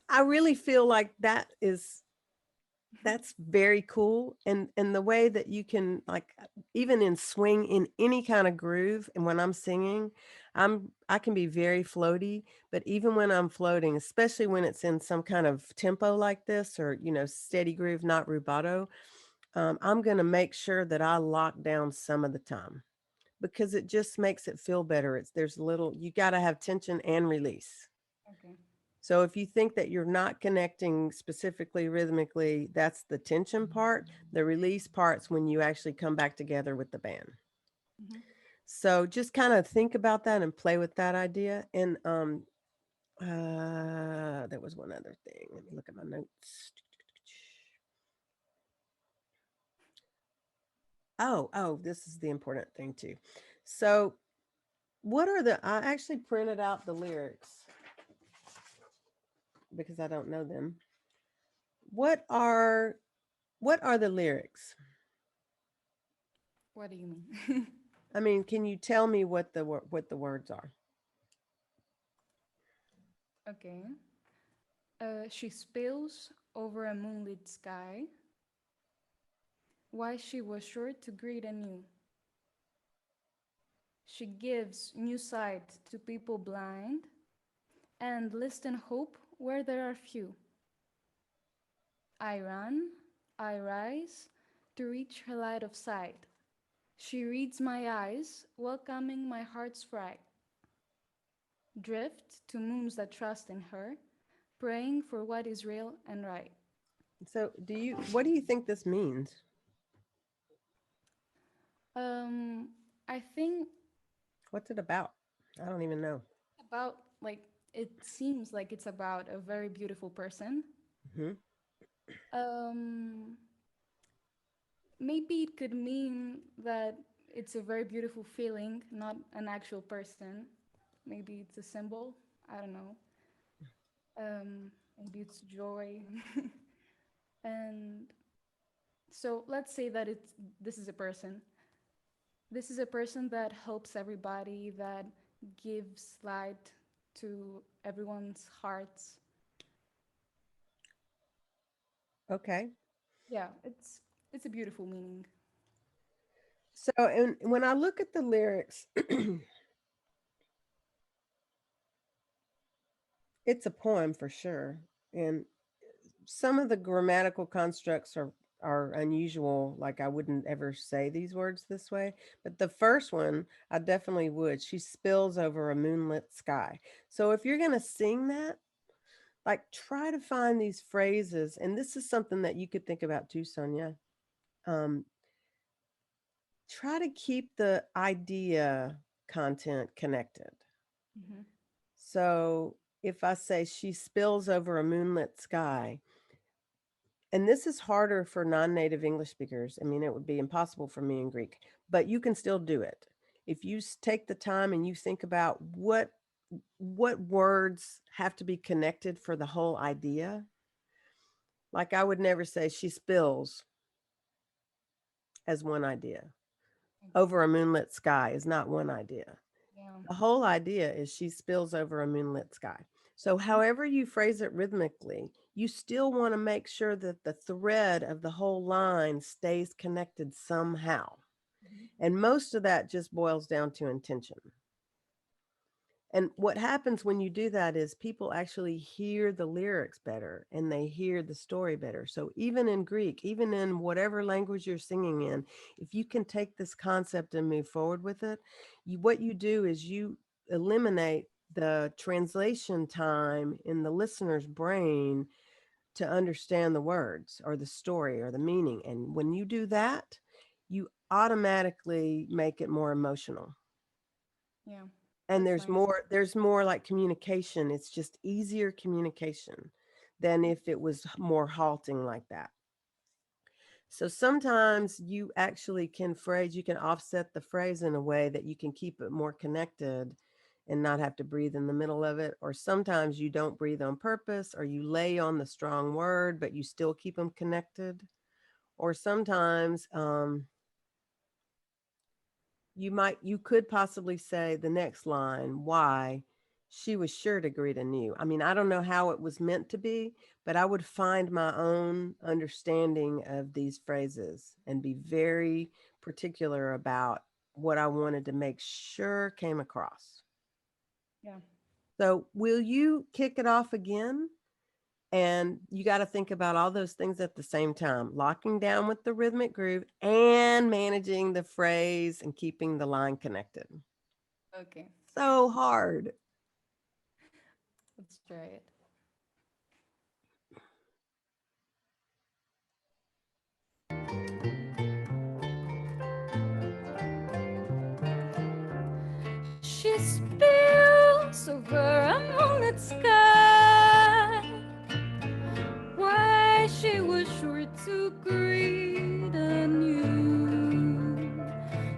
I really feel like that's very cool. And the way that you can like even in swing in any kind of groove, and when I'm singing, I can be very floaty, but even when I'm floating, especially when it's in some kind of tempo like this or steady groove, not rubato, I'm going to make sure that I lock down some of the time because it just makes it feel better. There's you got to have tension and release. Okay. So if you think that you're not connecting specifically rhythmically, that's the tension part. The release part's when you actually come back together with the band. Mhm. So just kind of think about that and play with that idea. And there was one other thing. Let me look at my notes. Oh, this is the important thing too. So I actually printed out the lyrics because I don't know them. What are the lyrics? What do you mean? I mean, can you tell me what the words are? Okay. She spills over a moonlit sky. Why she was sure to greet anew. She gives new sight to people blind and listen hope where there are few. I run, I rise to reach her light of sight. She reads my eyes, welcoming my heart's fright. Drift to moons that trust in her, praying for what is real and right. So, what do you think this means? Um, I think What's it about? I don't even know. about like it seems like it's about a very beautiful person. Hmm. Um, maybe it could mean that it's a very beautiful feeling, not an actual person. Maybe it's a symbol. I don't know. Maybe it's joy. And so let's say that this is a person. This is a person that helps everybody, that gives light to everyone's hearts. Okay. Yeah, it's a beautiful meaning. So, and when I look at the lyrics, it's a poem for sure, and some of the grammatical constructs are unusual. Like I wouldn't ever say these words this way, but the first one I definitely would. She spills over a moonlit sky. So if you're gonna sing that, like try to find these phrases, and this is something that you could think about too, Sonia. Um, Try to keep the idea content connected. Mm-hmm. So if I say she spills over a moonlit sky, and this is harder for non-native English speakers. I mean, it would be impossible for me in Greek, but you can still do it. If you take the time and you think about what words have to be connected for the whole idea. Like I would never say she spills as one idea. Over a moonlit sky is not one idea. Yeah. The whole idea is she spills over a moonlit sky. So however you phrase it rhythmically, you still want to make sure that the thread of the whole line stays connected somehow. And most of that just boils down to intention. And what happens when you do that is people actually hear the lyrics better and they hear the story better. So even in Greek, even in whatever language you're singing in, if you can take this concept and move forward with it, what you do is you eliminate the translation time in the listener's brain to understand the words or the story or the meaning. And when you do that, you automatically make it more emotional. Yeah. And That's there's more like communication. It's just easier communication than if it was more halting like that. So sometimes you actually can offset the phrase in a way that you can keep it more connected and not have to breathe in the middle of it. Or sometimes you don't breathe on purpose, or you lay on the strong word, but you still keep them connected. Or sometimes you could possibly say the next line, why she was sure to greet anew. I mean, I don't know how it was meant to be, but I would find my own understanding of these phrases and be very particular about what I wanted to make sure came across. Yeah. So will you kick it off again? And you got to think about all those things at the same time, locking down with the rhythmic groove and managing the phrase and keeping the line connected. Okay. So hard. Let's try it. She spills over a moonlit sky. Why she was sure to greet anew.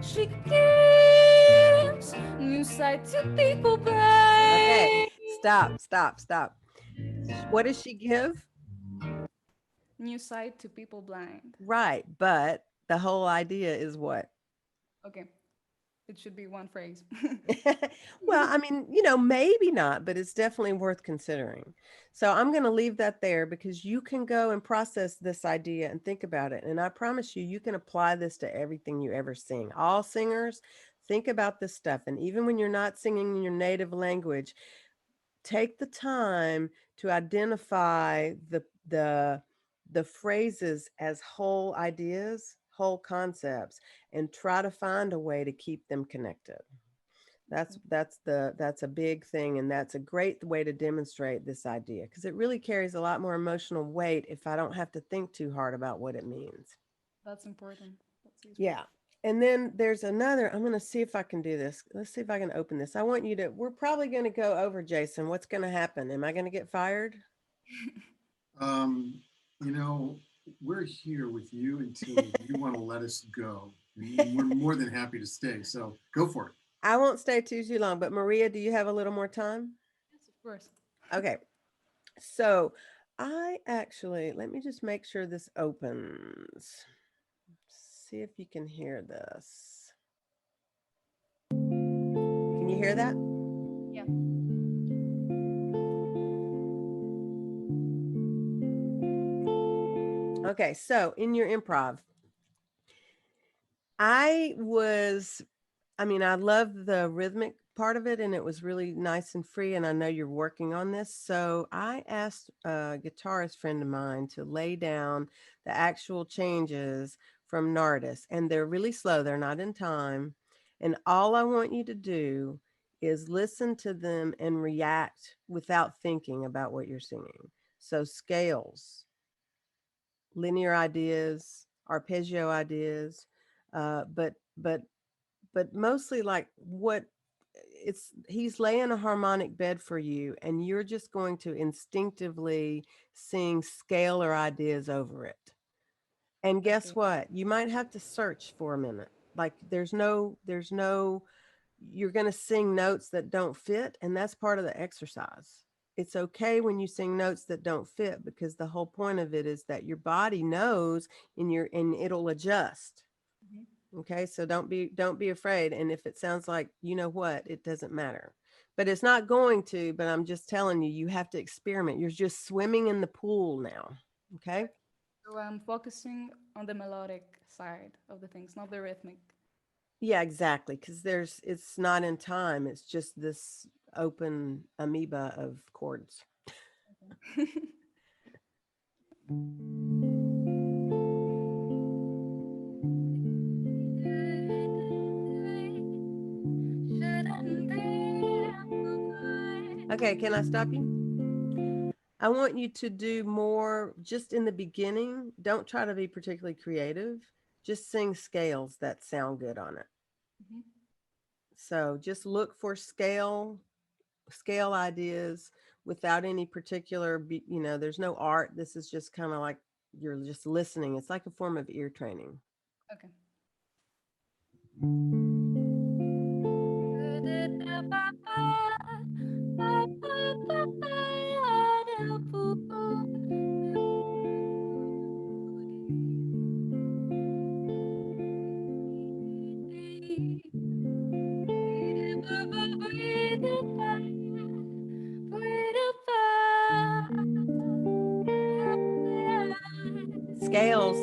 She gives new sight to people blind. Okay, stop. What does she give? New sight to people blind. Right, but the whole idea is what? Okay. It should be one phrase. Well, I mean, maybe not, but it's definitely worth considering. So I'm going to leave that there because you can go and process this idea and think about it. And I promise you, you can apply this to everything you ever sing. All singers, think about this stuff. And even when you're not singing in your native language, take the time to identify the phrases as whole ideas, whole concepts, and try to find a way to keep them connected. That's a big thing, and that's a great way to demonstrate this idea because it really carries a lot more emotional weight if I don't have to think too hard about what it means. That's important. That's useful. Yeah. And then there's another, I'm going to see if I can do this. Let's see if I can open this. We're probably going to go over, Jason. What's going to happen? Am I going to get fired? We're here with you until you want to let us go. And we're more than happy to stay. So go for it. I won't stay too long, but Maria, do you have a little more time? Yes, of course. Okay. So let me just make sure this opens. See if you can hear this. Can you hear that? Yeah. Okay, so in your improv, I love the rhythmic part of it, and it was really nice and free, and I know you're working on this. So I asked a guitarist friend of mine to lay down the actual changes from Nardis, and they're really slow. They're not in time. And all I want you to do is listen to them and react without thinking about what you're singing. So scales, linear ideas, arpeggio ideas, but mostly like what he's laying a harmonic bed for you, and you're just going to instinctively sing scalar ideas over it. And guess Okay. what? You might have to search for a minute. Like there's no, you're going to sing notes that don't fit. And that's part of the exercise. It's okay when you sing notes that don't fit, because the whole point of it is that your body knows and it'll adjust. Mhm. Okay. So don't be afraid. And if it sounds like, you know what, it doesn't matter, but it's not going to, but I'm just telling you, you have to experiment. You're just swimming in the pool now. Okay. So I'm focusing on the melodic side of the things, not the rhythmic. Yeah, exactly. Because it's not in time. It's just this open amoeba of chords. Okay, can I stop you? I want you to do more just in the beginning. Don't try to be particularly creative. Just sing scales that sound good on it. Mhm. So just look for scale ideas without any particular, there's no art. This is just kind of like you're just listening. It's like a form of ear training. Okay. Scales.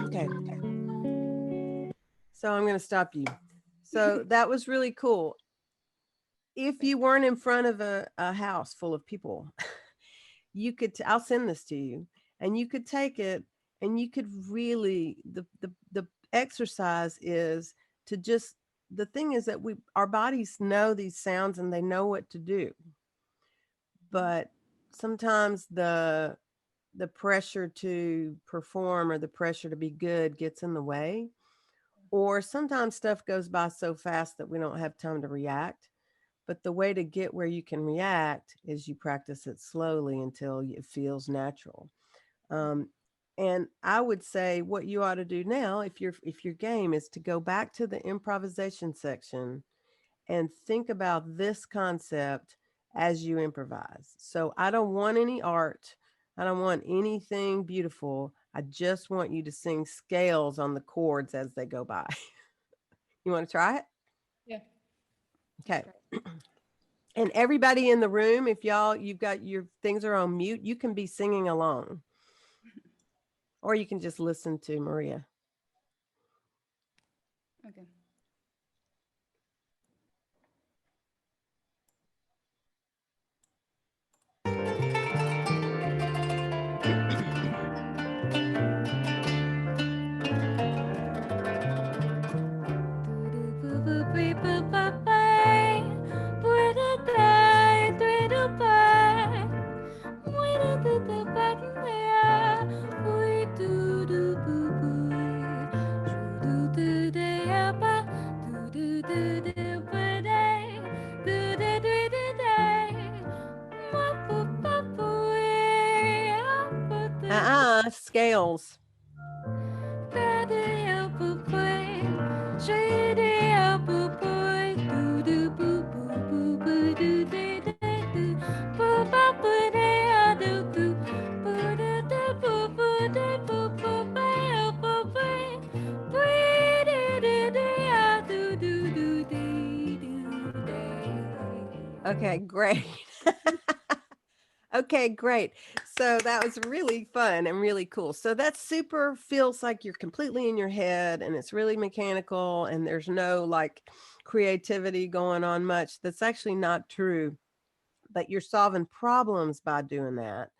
Okay. So I'm going to stop you. So that was really cool. If you weren't in front of a house full of people, you could, I'll send this to you, and you could take it and you could really, the exercise is to just the thing is that our bodies know these sounds and they know what to do. But sometimes the pressure to perform or the pressure to be good gets in the way. Or sometimes stuff goes by so fast that we don't have time to react. But the way to get where you can react is you practice it slowly until it feels natural. And I would say what you ought to do now, if your game is to go back to the improvisation section and think about this concept as you improvise. So I don't want any art. I don't want anything beautiful. I just want you to sing scales on the chords as they go by. You want to try it? Yeah. Okay. And everybody in the room, if you've got your things are on mute, you can be singing along. Or you can just listen to Maria. Okay. Scales. Okay, great. Okay, great. So that was really fun and really cool. So that super feels like you're completely in your head and it's really mechanical and there's no like creativity going on much. That's actually not true, but you're solving problems by doing that.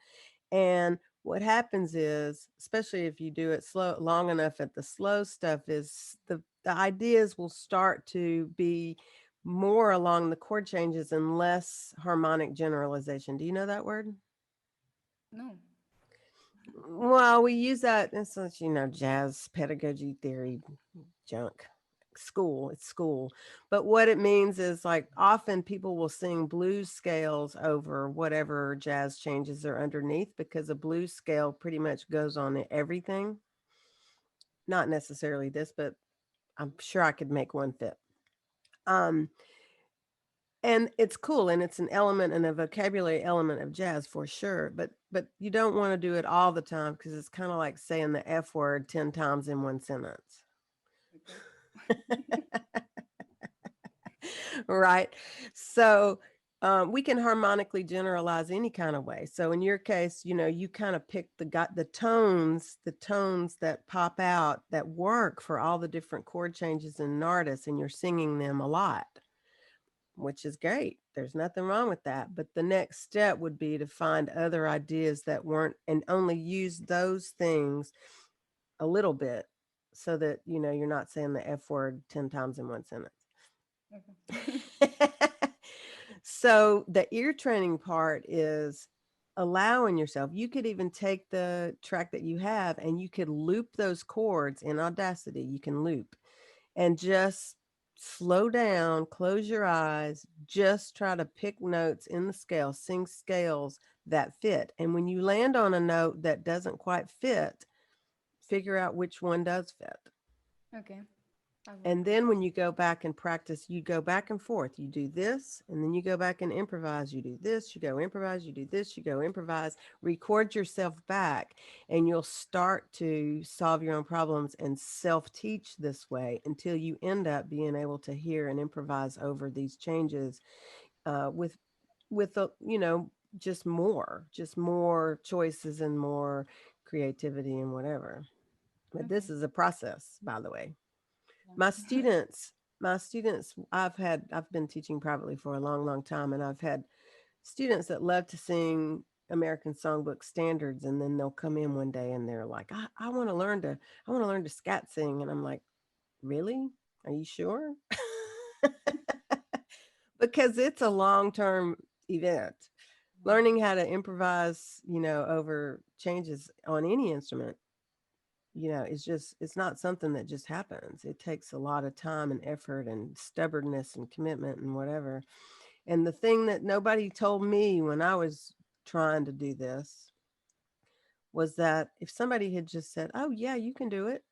And what happens is, especially if you do it long enough at the slow stuff, is the ideas will start to be more along the chord changes and less harmonic generalization. Do you know that word? No. Well, we use that in such, jazz pedagogy theory junk. It's school. But what it means is like often people will sing blues scales over whatever jazz changes are underneath because a blues scale pretty much goes on everything. Not necessarily this, but I'm sure I could make one fit. And it's cool and it's an element and a vocabulary element of jazz for sure, but you don't want to do it all the time because it's kind of like saying the F word 10 times in one sentence. Right. So we can harmonically generalize any kind of way. So in your case, you kind of pick the tones that pop out that work for all the different chord changes in an artist, and you're singing them a lot, which is great. There's nothing wrong with that. But the next step would be to find other ideas that weren't, and only use those things a little bit so that, you're not saying the F word 10 times in one sentence. Okay. So the ear training part is allowing yourself. You could even take the track that you have and you could loop those chords in Audacity. You can loop and just slow down, close your eyes, just try to pick notes in the scale, sing scales that fit. And when you land on a note that doesn't quite fit, figure out which one does fit. Okay. And then when you go back and practice, you go back and forth. You do this, and then you go back and improvise. You do this, you go improvise, you do this, you go improvise. Record yourself back, and you'll start to solve your own problems and self-teach this way until you end up being able to hear and improvise over these changes with just more choices and more creativity and whatever. But this is a process, by the way. My students, I've been teaching privately for a long, long time, and I've had students that love to sing American Songbook standards, and then they'll come in one day and they're like, I want to learn to scat sing. And I'm like, really? Are you sure? because it's a long-term event. Learning how to improvise, over changes on any instrument, it's not something that just happens. It takes a lot of time and effort and stubbornness and commitment and whatever. And the thing that nobody told me when I was trying to do this was that if somebody had just said, "Oh yeah, you can do it.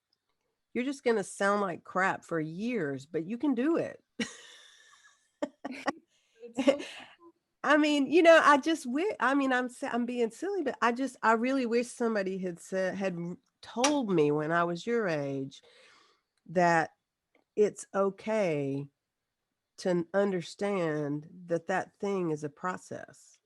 You're just going to sound like crap for years, but you can do it." It's so I mean, I just wish, I'm being silly, but I really wish somebody had told me when I was your age that it's okay to understand that that thing is a process,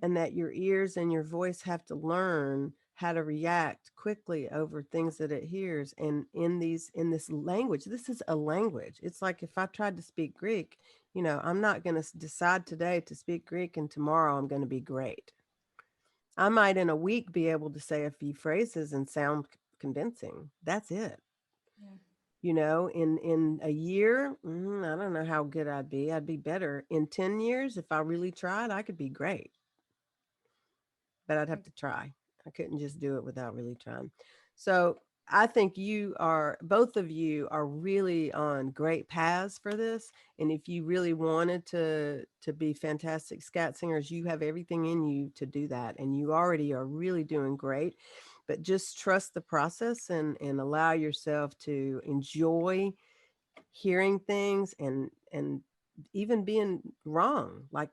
and that your ears and your voice have to learn how to react quickly over things that it hears. And in this language, this is a language. It's like if I tried to speak Greek, I'm not going to decide today to speak Greek and tomorrow I'm going to be great. I might in a week be able to say a few phrases and sound convincing. That's it. yeah. In a year, I don't know how good I'd be. I'd be better. In 10 years, if I really tried, I could be great. But I'd have to try. I couldn't just do it without really trying. So I think both of you are really on great paths for this. And if you really wanted to be fantastic scat singers, you have everything in you to do that. And you already are really doing great. But just trust the process and allow yourself to enjoy hearing things and even being wrong. Like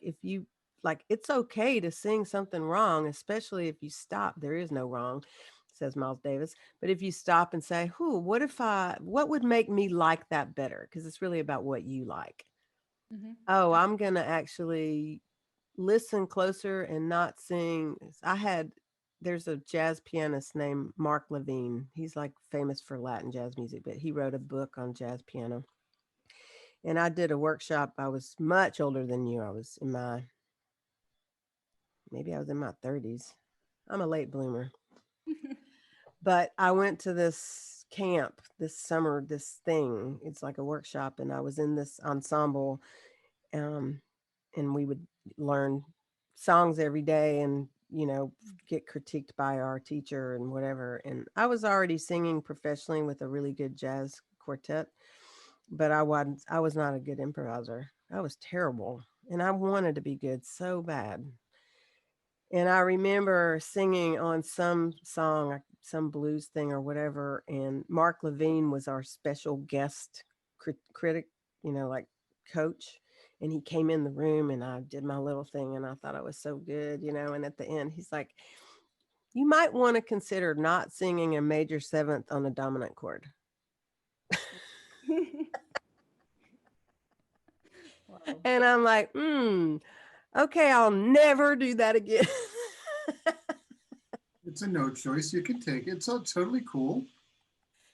it's okay to sing something wrong, especially if you stop. There is no wrong, says Miles Davis. But if you stop and say, what would make me like that better? Because it's really about what you like. Oh, I'm going to actually listen closer and not sing. There's a jazz pianist named Mark Levine. He's like famous for Latin jazz music, but he wrote a book on jazz piano. And I did a workshop. I was much older than you. Maybe I was in my 30s. I'm a late bloomer. But I went to this camp this summer, this thing. It's like a workshop. And I was in this ensemble. And we would learn songs every day and, get critiqued by our teacher and whatever. And I was already singing professionally with a really good jazz quartet. But I was not a good improviser. I was terrible. And I wanted to be good so bad. And I remember singing on some song, some blues thing or whatever. And Mark Levine was our special guest critic, like coach. And he came in the room and I did my little thing and I thought I was so good, And at the end, he's like, "You might want to consider not singing a major seventh on a dominant chord." Wow. And I'm like, okay, I'll never do that again. It's a no choice. You can take it. It's totally cool.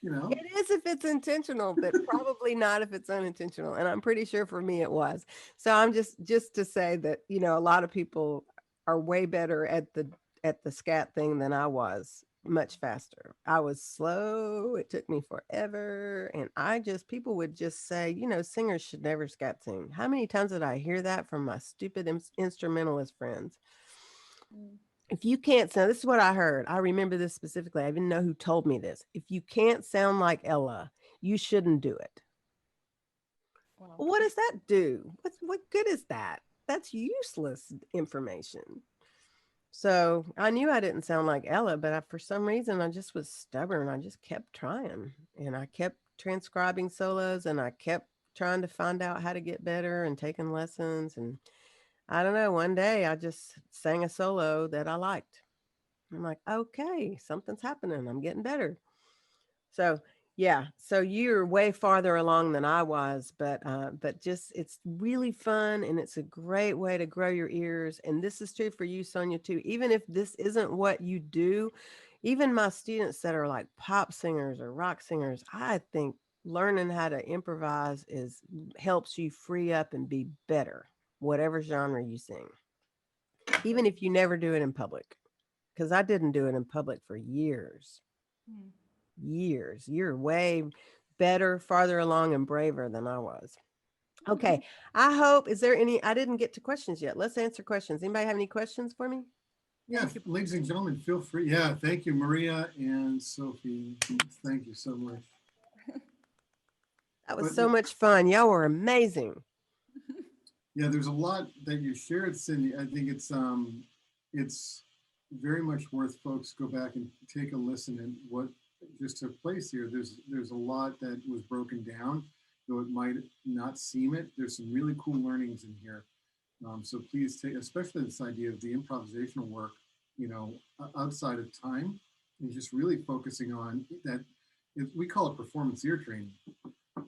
It is if it's intentional, but probably not if it's unintentional. And I'm pretty sure for me it was. So I'm just to say that, a lot of people are way better at the scat thing than I was, much faster. I was slow. It took me forever. And people would just say, singers should never scat sing. How many times did I hear that from my stupid instrumentalist friends? If you can't sound, this is what I heard. I remember this specifically. I even know who told me this. If you can't sound like Ella, you shouldn't do it. Wow. Well, what does that do? What good is that? That's useless information. So I knew I didn't sound like Ella, but for some reason I just was stubborn. I just kept trying and I kept transcribing solos and I kept trying to find out how to get better and taking lessons. And I don't know, one day I just sang a solo that I liked. I'm like, okay, something's happening. I'm getting better. So yeah, so you're way farther along than I was, but just it's really fun and it's a great way to grow your ears. And this is true for you, Sonia, too. Even if this isn't what you do, even my students that are like pop singers or rock singers, I think learning how to improvise helps you free up and be better, whatever genre you sing. Even if you never do it in public, because I didn't do it in public for years. Years. You're way better, farther along, and braver than I was. Okay. I hope, is there any, I didn't get to questions yet. Let's answer questions. Anybody have any questions for me? Yeah, ladies and gentlemen, feel free. Yeah, thank you, Maria and Sophie. Thank you so much. That was But- so much fun. Y'all were amazing. Yeah, there's a lot that you shared, Cindy. I think it's very much worth folks go back and take a listen and what just took place here. There's a lot that was broken down, though it might not seem it. There's some really cool learnings in here. So please take, especially this idea of the improvisational work, you know, outside of time, and just really focusing on that. We call it performance ear training.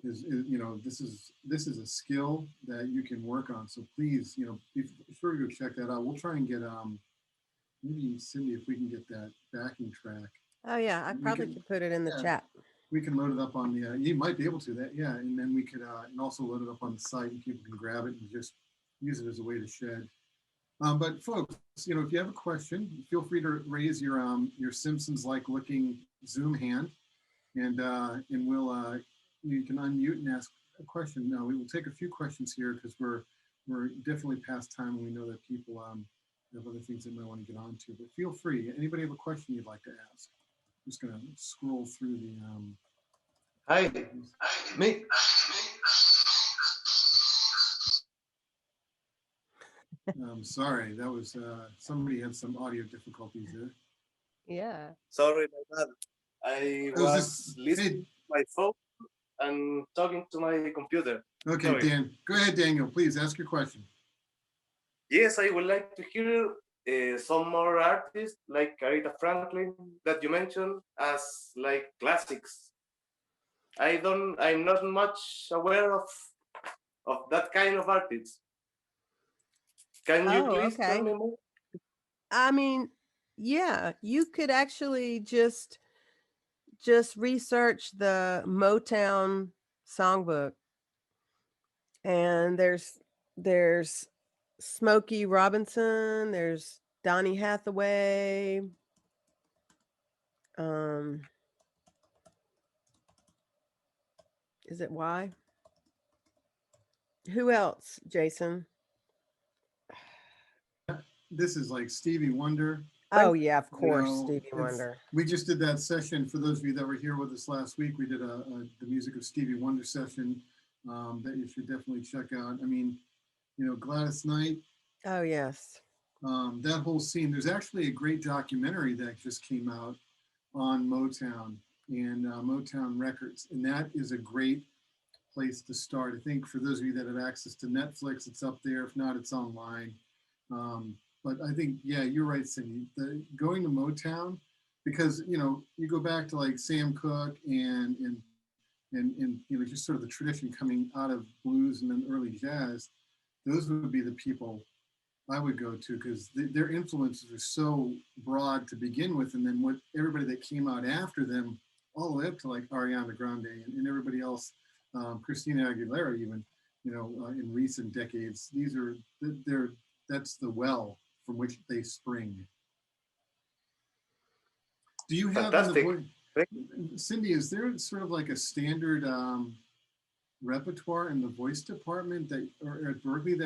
Is you know, this is a skill that you can work on. So please, you know, be sure to go check that out. We'll try and get maybe Cindy, if we can get that backing track. Oh yeah, I We probably can- could put it in the yeah. chat. We can load it up on the. You might be able to that, yeah. And then we could and also load it up on the site, and people can grab it and just use it as a way to shed. But folks, you know, if you have a question, feel free to raise your Simpsons-like looking Zoom hand, and we'll you can unmute and ask a question. Now we will take a few questions here because we're definitely past time, and we know that people have other things they might want to get on to. But feel free. Anybody have a question you'd like to ask? I'm just gonna scroll through the. Hi, me. Sorry, that was somebody had some audio difficulties there. Yeah. Sorry about that. I That was listening Hey, to my phone and talking to my computer. okay, Sorry. Dan. Go ahead, Daniel. Please ask your question. Yes, I would like to hear some more artists like Aretha Franklin that you mentioned as like classics. I'm not much aware of that kind of artists. Can you Oh, please tell okay. me more? I mean, yeah, you could actually just research the Motown songbook, and there's Smokey Robinson, there's Donny Hathaway, is it Y? Who else, Jason? This is like Stevie Wonder. Oh yeah, of You course, know, Stevie it's- Wonder. We just did that session. For those of you that were here with us last week, we did the music of Stevie Wonder session that you should definitely check out. I mean, you know, Gladys Knight, Oh yes. that whole scene. There's actually a great documentary that just came out on Motown and Motown Records, and that is a great place to start. I think for those of you that have access to Netflix, it's up there. If not, it's online. But I think, yeah, you're right, Cindy. Going to Motown, because you know, you go back to like Sam Cooke and you know, just sort of the tradition coming out of blues and then early jazz. Those would be the people I would go to because their influences are so broad to begin with, and then what everybody that came out after them, all the way up to like Ariana Grande and everybody else, Christina Aguilera, even, you know, in recent decades. That's the well from which they spring. Do you have in the Fantastic. Cindy? Is there sort of like a standard repertoire in the voice department that, or at Berklee,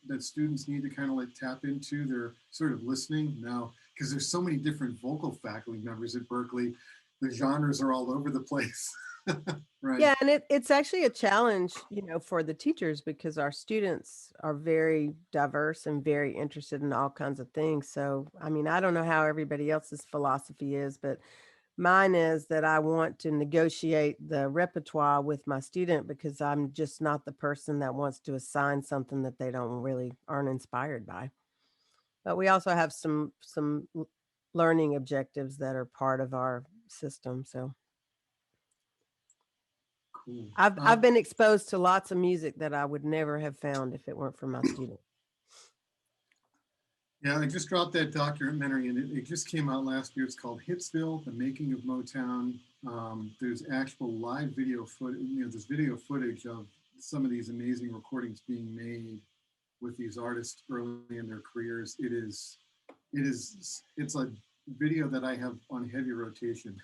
that students need to kind of like tap into? They're sort of listening now because there's so many different vocal faculty members at Berklee. The genres are all over the place. Right. Yeah, and it's actually a challenge, you know, for the teachers because our students are very diverse and very interested in all kinds of things. So, I mean, I don't know how everybody else's philosophy is, but mine is that I want to negotiate the repertoire with my student because I'm just not the person that wants to assign something that they don't really aren't inspired by. But we also have some learning objectives that are part of our system. So Cool. I've been exposed to lots of music that I would never have found if it weren't for my student. Yeah, I just dropped that documentary and it just came out last year. It's called Hitsville, The Making of Motown. There's actual live video footage, you know, there's video footage of some of these amazing recordings being made with these artists early in their careers. It's a video that I have on heavy rotation.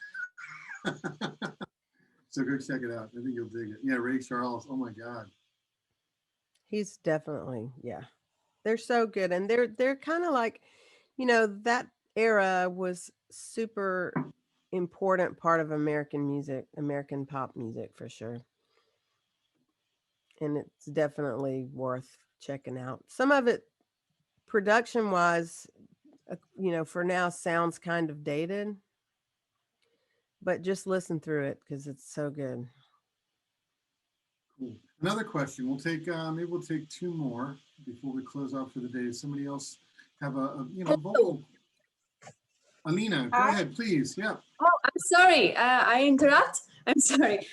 So go check it out. I think you'll dig it. Yeah, Ray Charles. Oh my God. He's definitely, yeah. They're so good, and they're kind of like, you know, that era was super important part of American music, American pop music for sure. And it's definitely worth checking out. Some of it production wise, you know, for now sounds kind of dated, but just listen through it because it's so good. Cool. Another question. We'll take maybe we'll take two more before we close out for the day. Does somebody else have a you know vocal? Alina, go ahead, please. Yeah. Oh, I'm sorry. I interrupt. I'm sorry.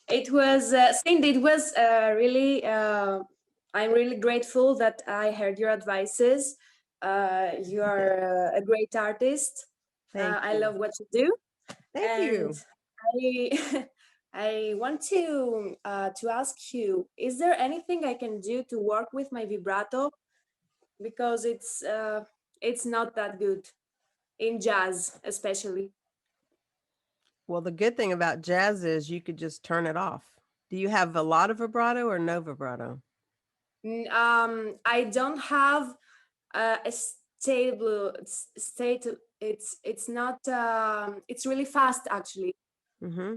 It was saying it was really. I'm really grateful that I heard your advices. You are a great artist. Thank I you. love what you do, Thank and you. I I want to ask you: is there anything I can do to work with my vibrato, because it's not that good in jazz, especially. Well, the good thing about jazz is you could just turn it off. Do you have a lot of vibrato or no vibrato? I don't have a stable state. It's not. It's really fast actually Mm-hmm.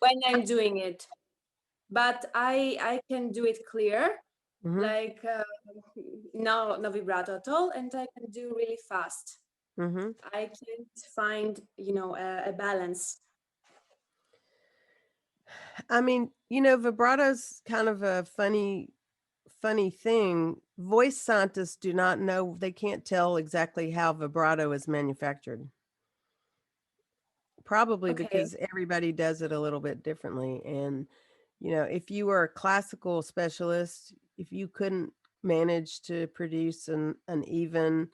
when I'm doing it, but I can do it clear, Mm-hmm. like no vibrato at all, and I can do really fast. Mm-hmm. I can't find a balance. I mean, you know, vibrato's kind of a funny thing. Voice scientists do not know, they can't tell exactly how vibrato is manufactured. Probably Okay. because everybody does it a little bit differently. And, you know, if you were a classical specialist, if you couldn't manage to produce an even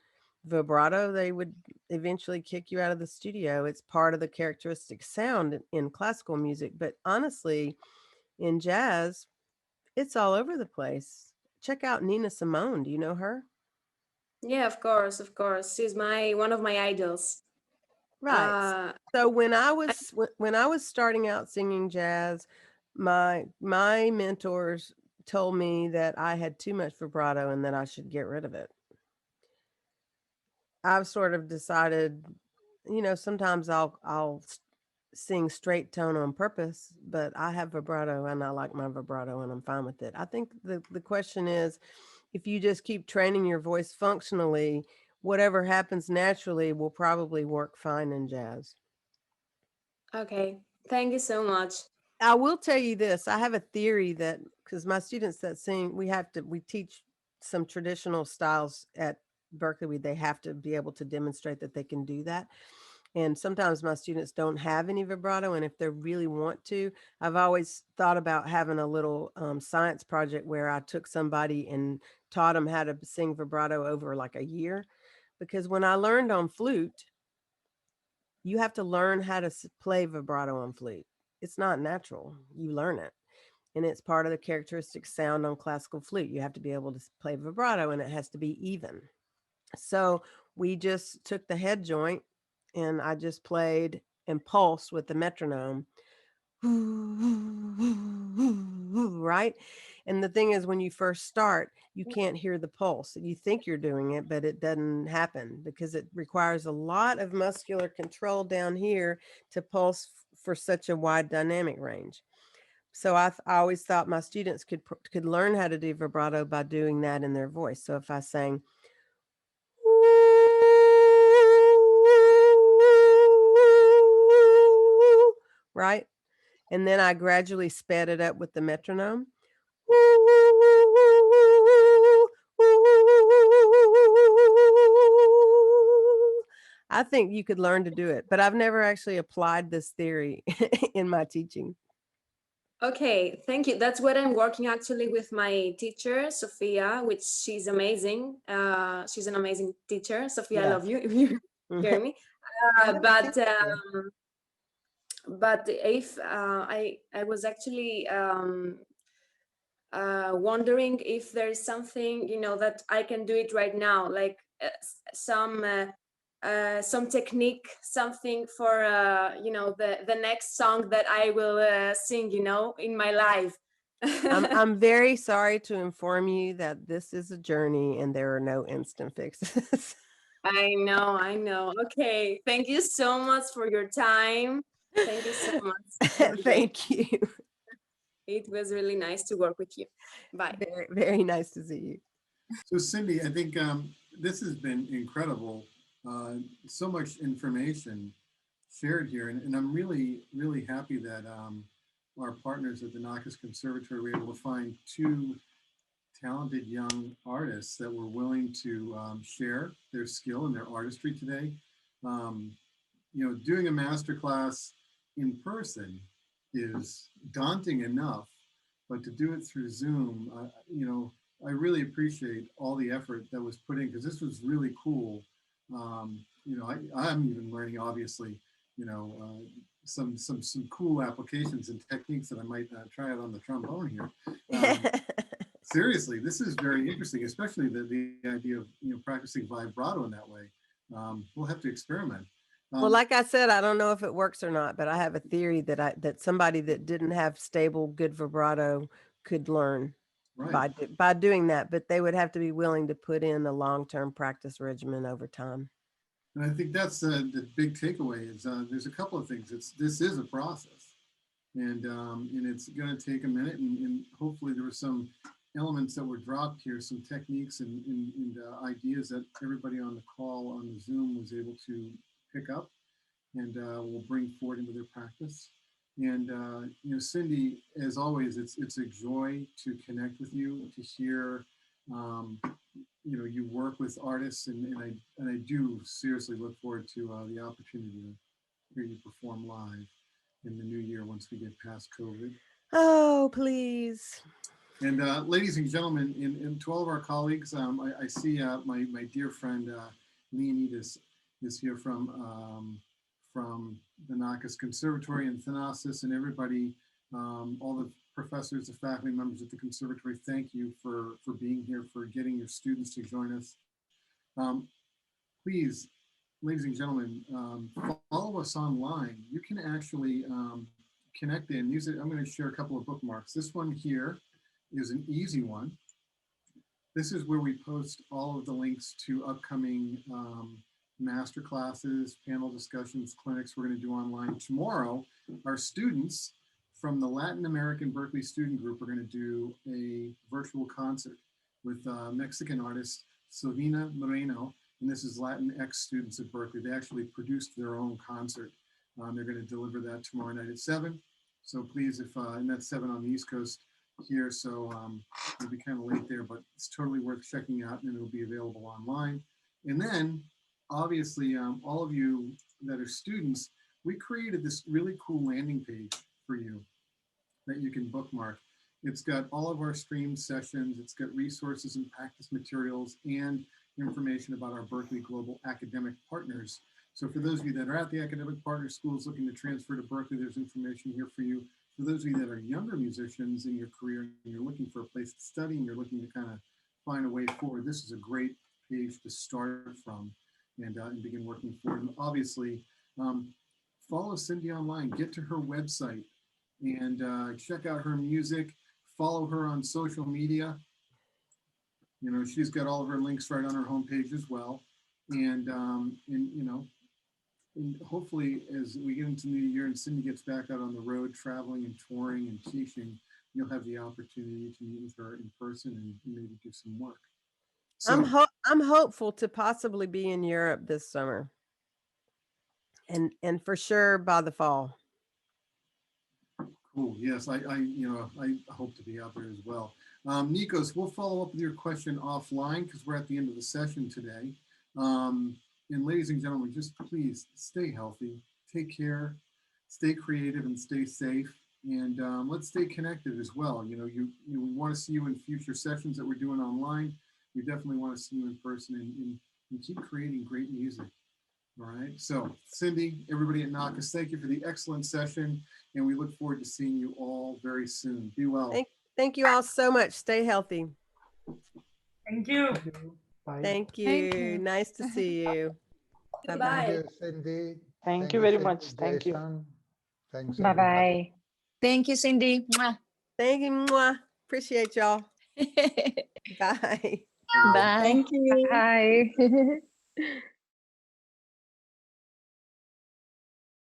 vibrato, they would eventually kick you out of the studio. It's part of the characteristic sound in classical music. But honestly, in jazz, it's all over the place. Check out Nina Simone. Do you know her? Yeah, of course. She's one of my idols. Right. So when I was starting out singing jazz, my mentors told me that I had too much vibrato and that I should get rid of it. I've sort of decided, you know, sometimes I'll sing straight tone on purpose, but I have vibrato and I like my vibrato and I'm fine with it. I think the question is, if you just keep training your voice functionally, whatever happens naturally will probably work fine in jazz. Okay, thank you so much. I will tell you this. I have a theory that, because my students that sing, we teach some traditional styles at Berklee. They have to be able to demonstrate that they can do that. And sometimes my students don't have any vibrato. And if they really want to, I've always thought about having a little science project where I took somebody and taught them how to sing vibrato over like a year. Because when I learned on flute, you have to learn how to play vibrato on flute. It's not natural. You learn it. And it's part of the characteristic sound on classical flute. You have to be able to play vibrato and it has to be even. So we just took the head joint and I just played and pulsed with the metronome. Right? And the thing is, when you first start, you can't hear the pulse. You think you're doing it, but it doesn't happen because it requires a lot of muscular control down here to pulse for such a wide dynamic range. So I always thought my students could learn how to do vibrato by doing that in their voice. So if I sang, right? And then I gradually sped it up with the metronome. I think you could learn to do it, but I've never actually applied this theory in my teaching. Okay, thank you. That's what I'm working actually with my teacher, Sophia, which she's amazing. She's an amazing teacher. Sophia, I love you if you hear me. But if I was actually wondering if there is something that I can do it right now, like some technique, something for the next song that I will sing in my life. I'm very sorry to inform you that this is a journey and there are no instant fixes. I know. Okay. Thank you so much for your time. Thank you so much. Have a great- Thank you. It was really nice to work with you. Bye. Very, very nice to see you. So Cindy, I think this has been incredible. So much information shared here, and I'm really, really happy that our partners at the Nakas Conservatory were able to find two talented young artists that were willing to share their skill and their artistry today. Doing a masterclass in person is daunting enough, but to do it through Zoom, I really appreciate all the effort that was put in, because this was really cool. I'm even learning, obviously, some cool applications and techniques that I might try out on the trombone here. Seriously, this is very interesting, especially the idea of practicing vibrato in that way. We'll have to experiment. Well, like I said, I don't know if it works or not, but I have a theory that somebody that didn't have stable, good vibrato could learn right. by doing that, but they would have to be willing to put in a long-term practice regimen over time. And I think that's the big takeaway is there's a couple of things. This is a process, and it's going to take a minute, and hopefully there were some elements that were dropped here, some techniques and ideas that everybody on the call on the Zoom was able to pick up and will bring forward into their practice. And Cindy, as always, it's a joy to connect with you, to hear you work with artists, and I do seriously look forward to the opportunity to hear you perform live in the new year once we get past COVID. Oh, please. And ladies and gentlemen, and to all of our colleagues, I see my dear friend Leonidas is here from the Nakas Conservatory and Thanasis, and everybody, all the professors, the faculty members at the conservatory. Thank you for being here, for getting your students to join us. Please, ladies and gentlemen, follow us online. You can actually connect in. I'm going to share a couple of bookmarks. This one here is an easy one. This is where we post all of the links to upcoming master classes, panel discussions, clinics we're going to do online. Tomorrow, our students from the Latin American Berklee student group are going to do a virtual concert with Mexican artist Silvina Moreno, and this is Latinx students at Berklee. They actually produced their own concert. They're going to deliver that tomorrow night at 7. So please, and that's 7 on the East Coast here, so it'll be kind of late there, but it's totally worth checking out, and it'll be available online. And then, obviously, all of you that are students, we created this really cool landing page for you that you can bookmark. It's got all of our stream sessions, it's got resources and practice materials, and information about our Berklee Global Academic Partners. So for those of you that are at the academic partner schools looking to transfer to Berklee, there's information here for you. For those of you that are younger musicians in your career and you're looking for a place to study and you're looking to kind of find a way forward, this is a great page to start from and begin working forward. And obviously, follow Cindy online, get to her website and check out her music, follow her on social media. She's got all of her links right on her homepage as well. And hopefully as we get into the new year and Cindy gets back out on the road, traveling and touring and teaching, you'll have the opportunity to meet with her in person and maybe do some work. So, I'm hopeful to possibly be in Europe this summer, and for sure by the fall. Cool. Yes, I hope to be out there as well. Nikos, we'll follow up with your question offline because we're at the end of the session today. And ladies and gentlemen, just please stay healthy, take care, stay creative, and stay safe. And let's stay connected as well. We want to see you in future sessions that we're doing online. We definitely want to see you in person and keep creating great music. All right. So Cindy, everybody at Nakas, thank you for the excellent session. And we look forward to seeing you all very soon. Be well. Thank you all so much. Stay healthy. Thank you. Bye. Thank you. Thank you. Nice to see you. Bye. Thank you, Cindy. Thank you very Cindy, much. Thank you. Jason. Thanks, Bye everybody. bye. Thank you, Cindy. Mwah. Thank you. Mwah. Appreciate y'all. Bye. Bye. Thank you. Bye.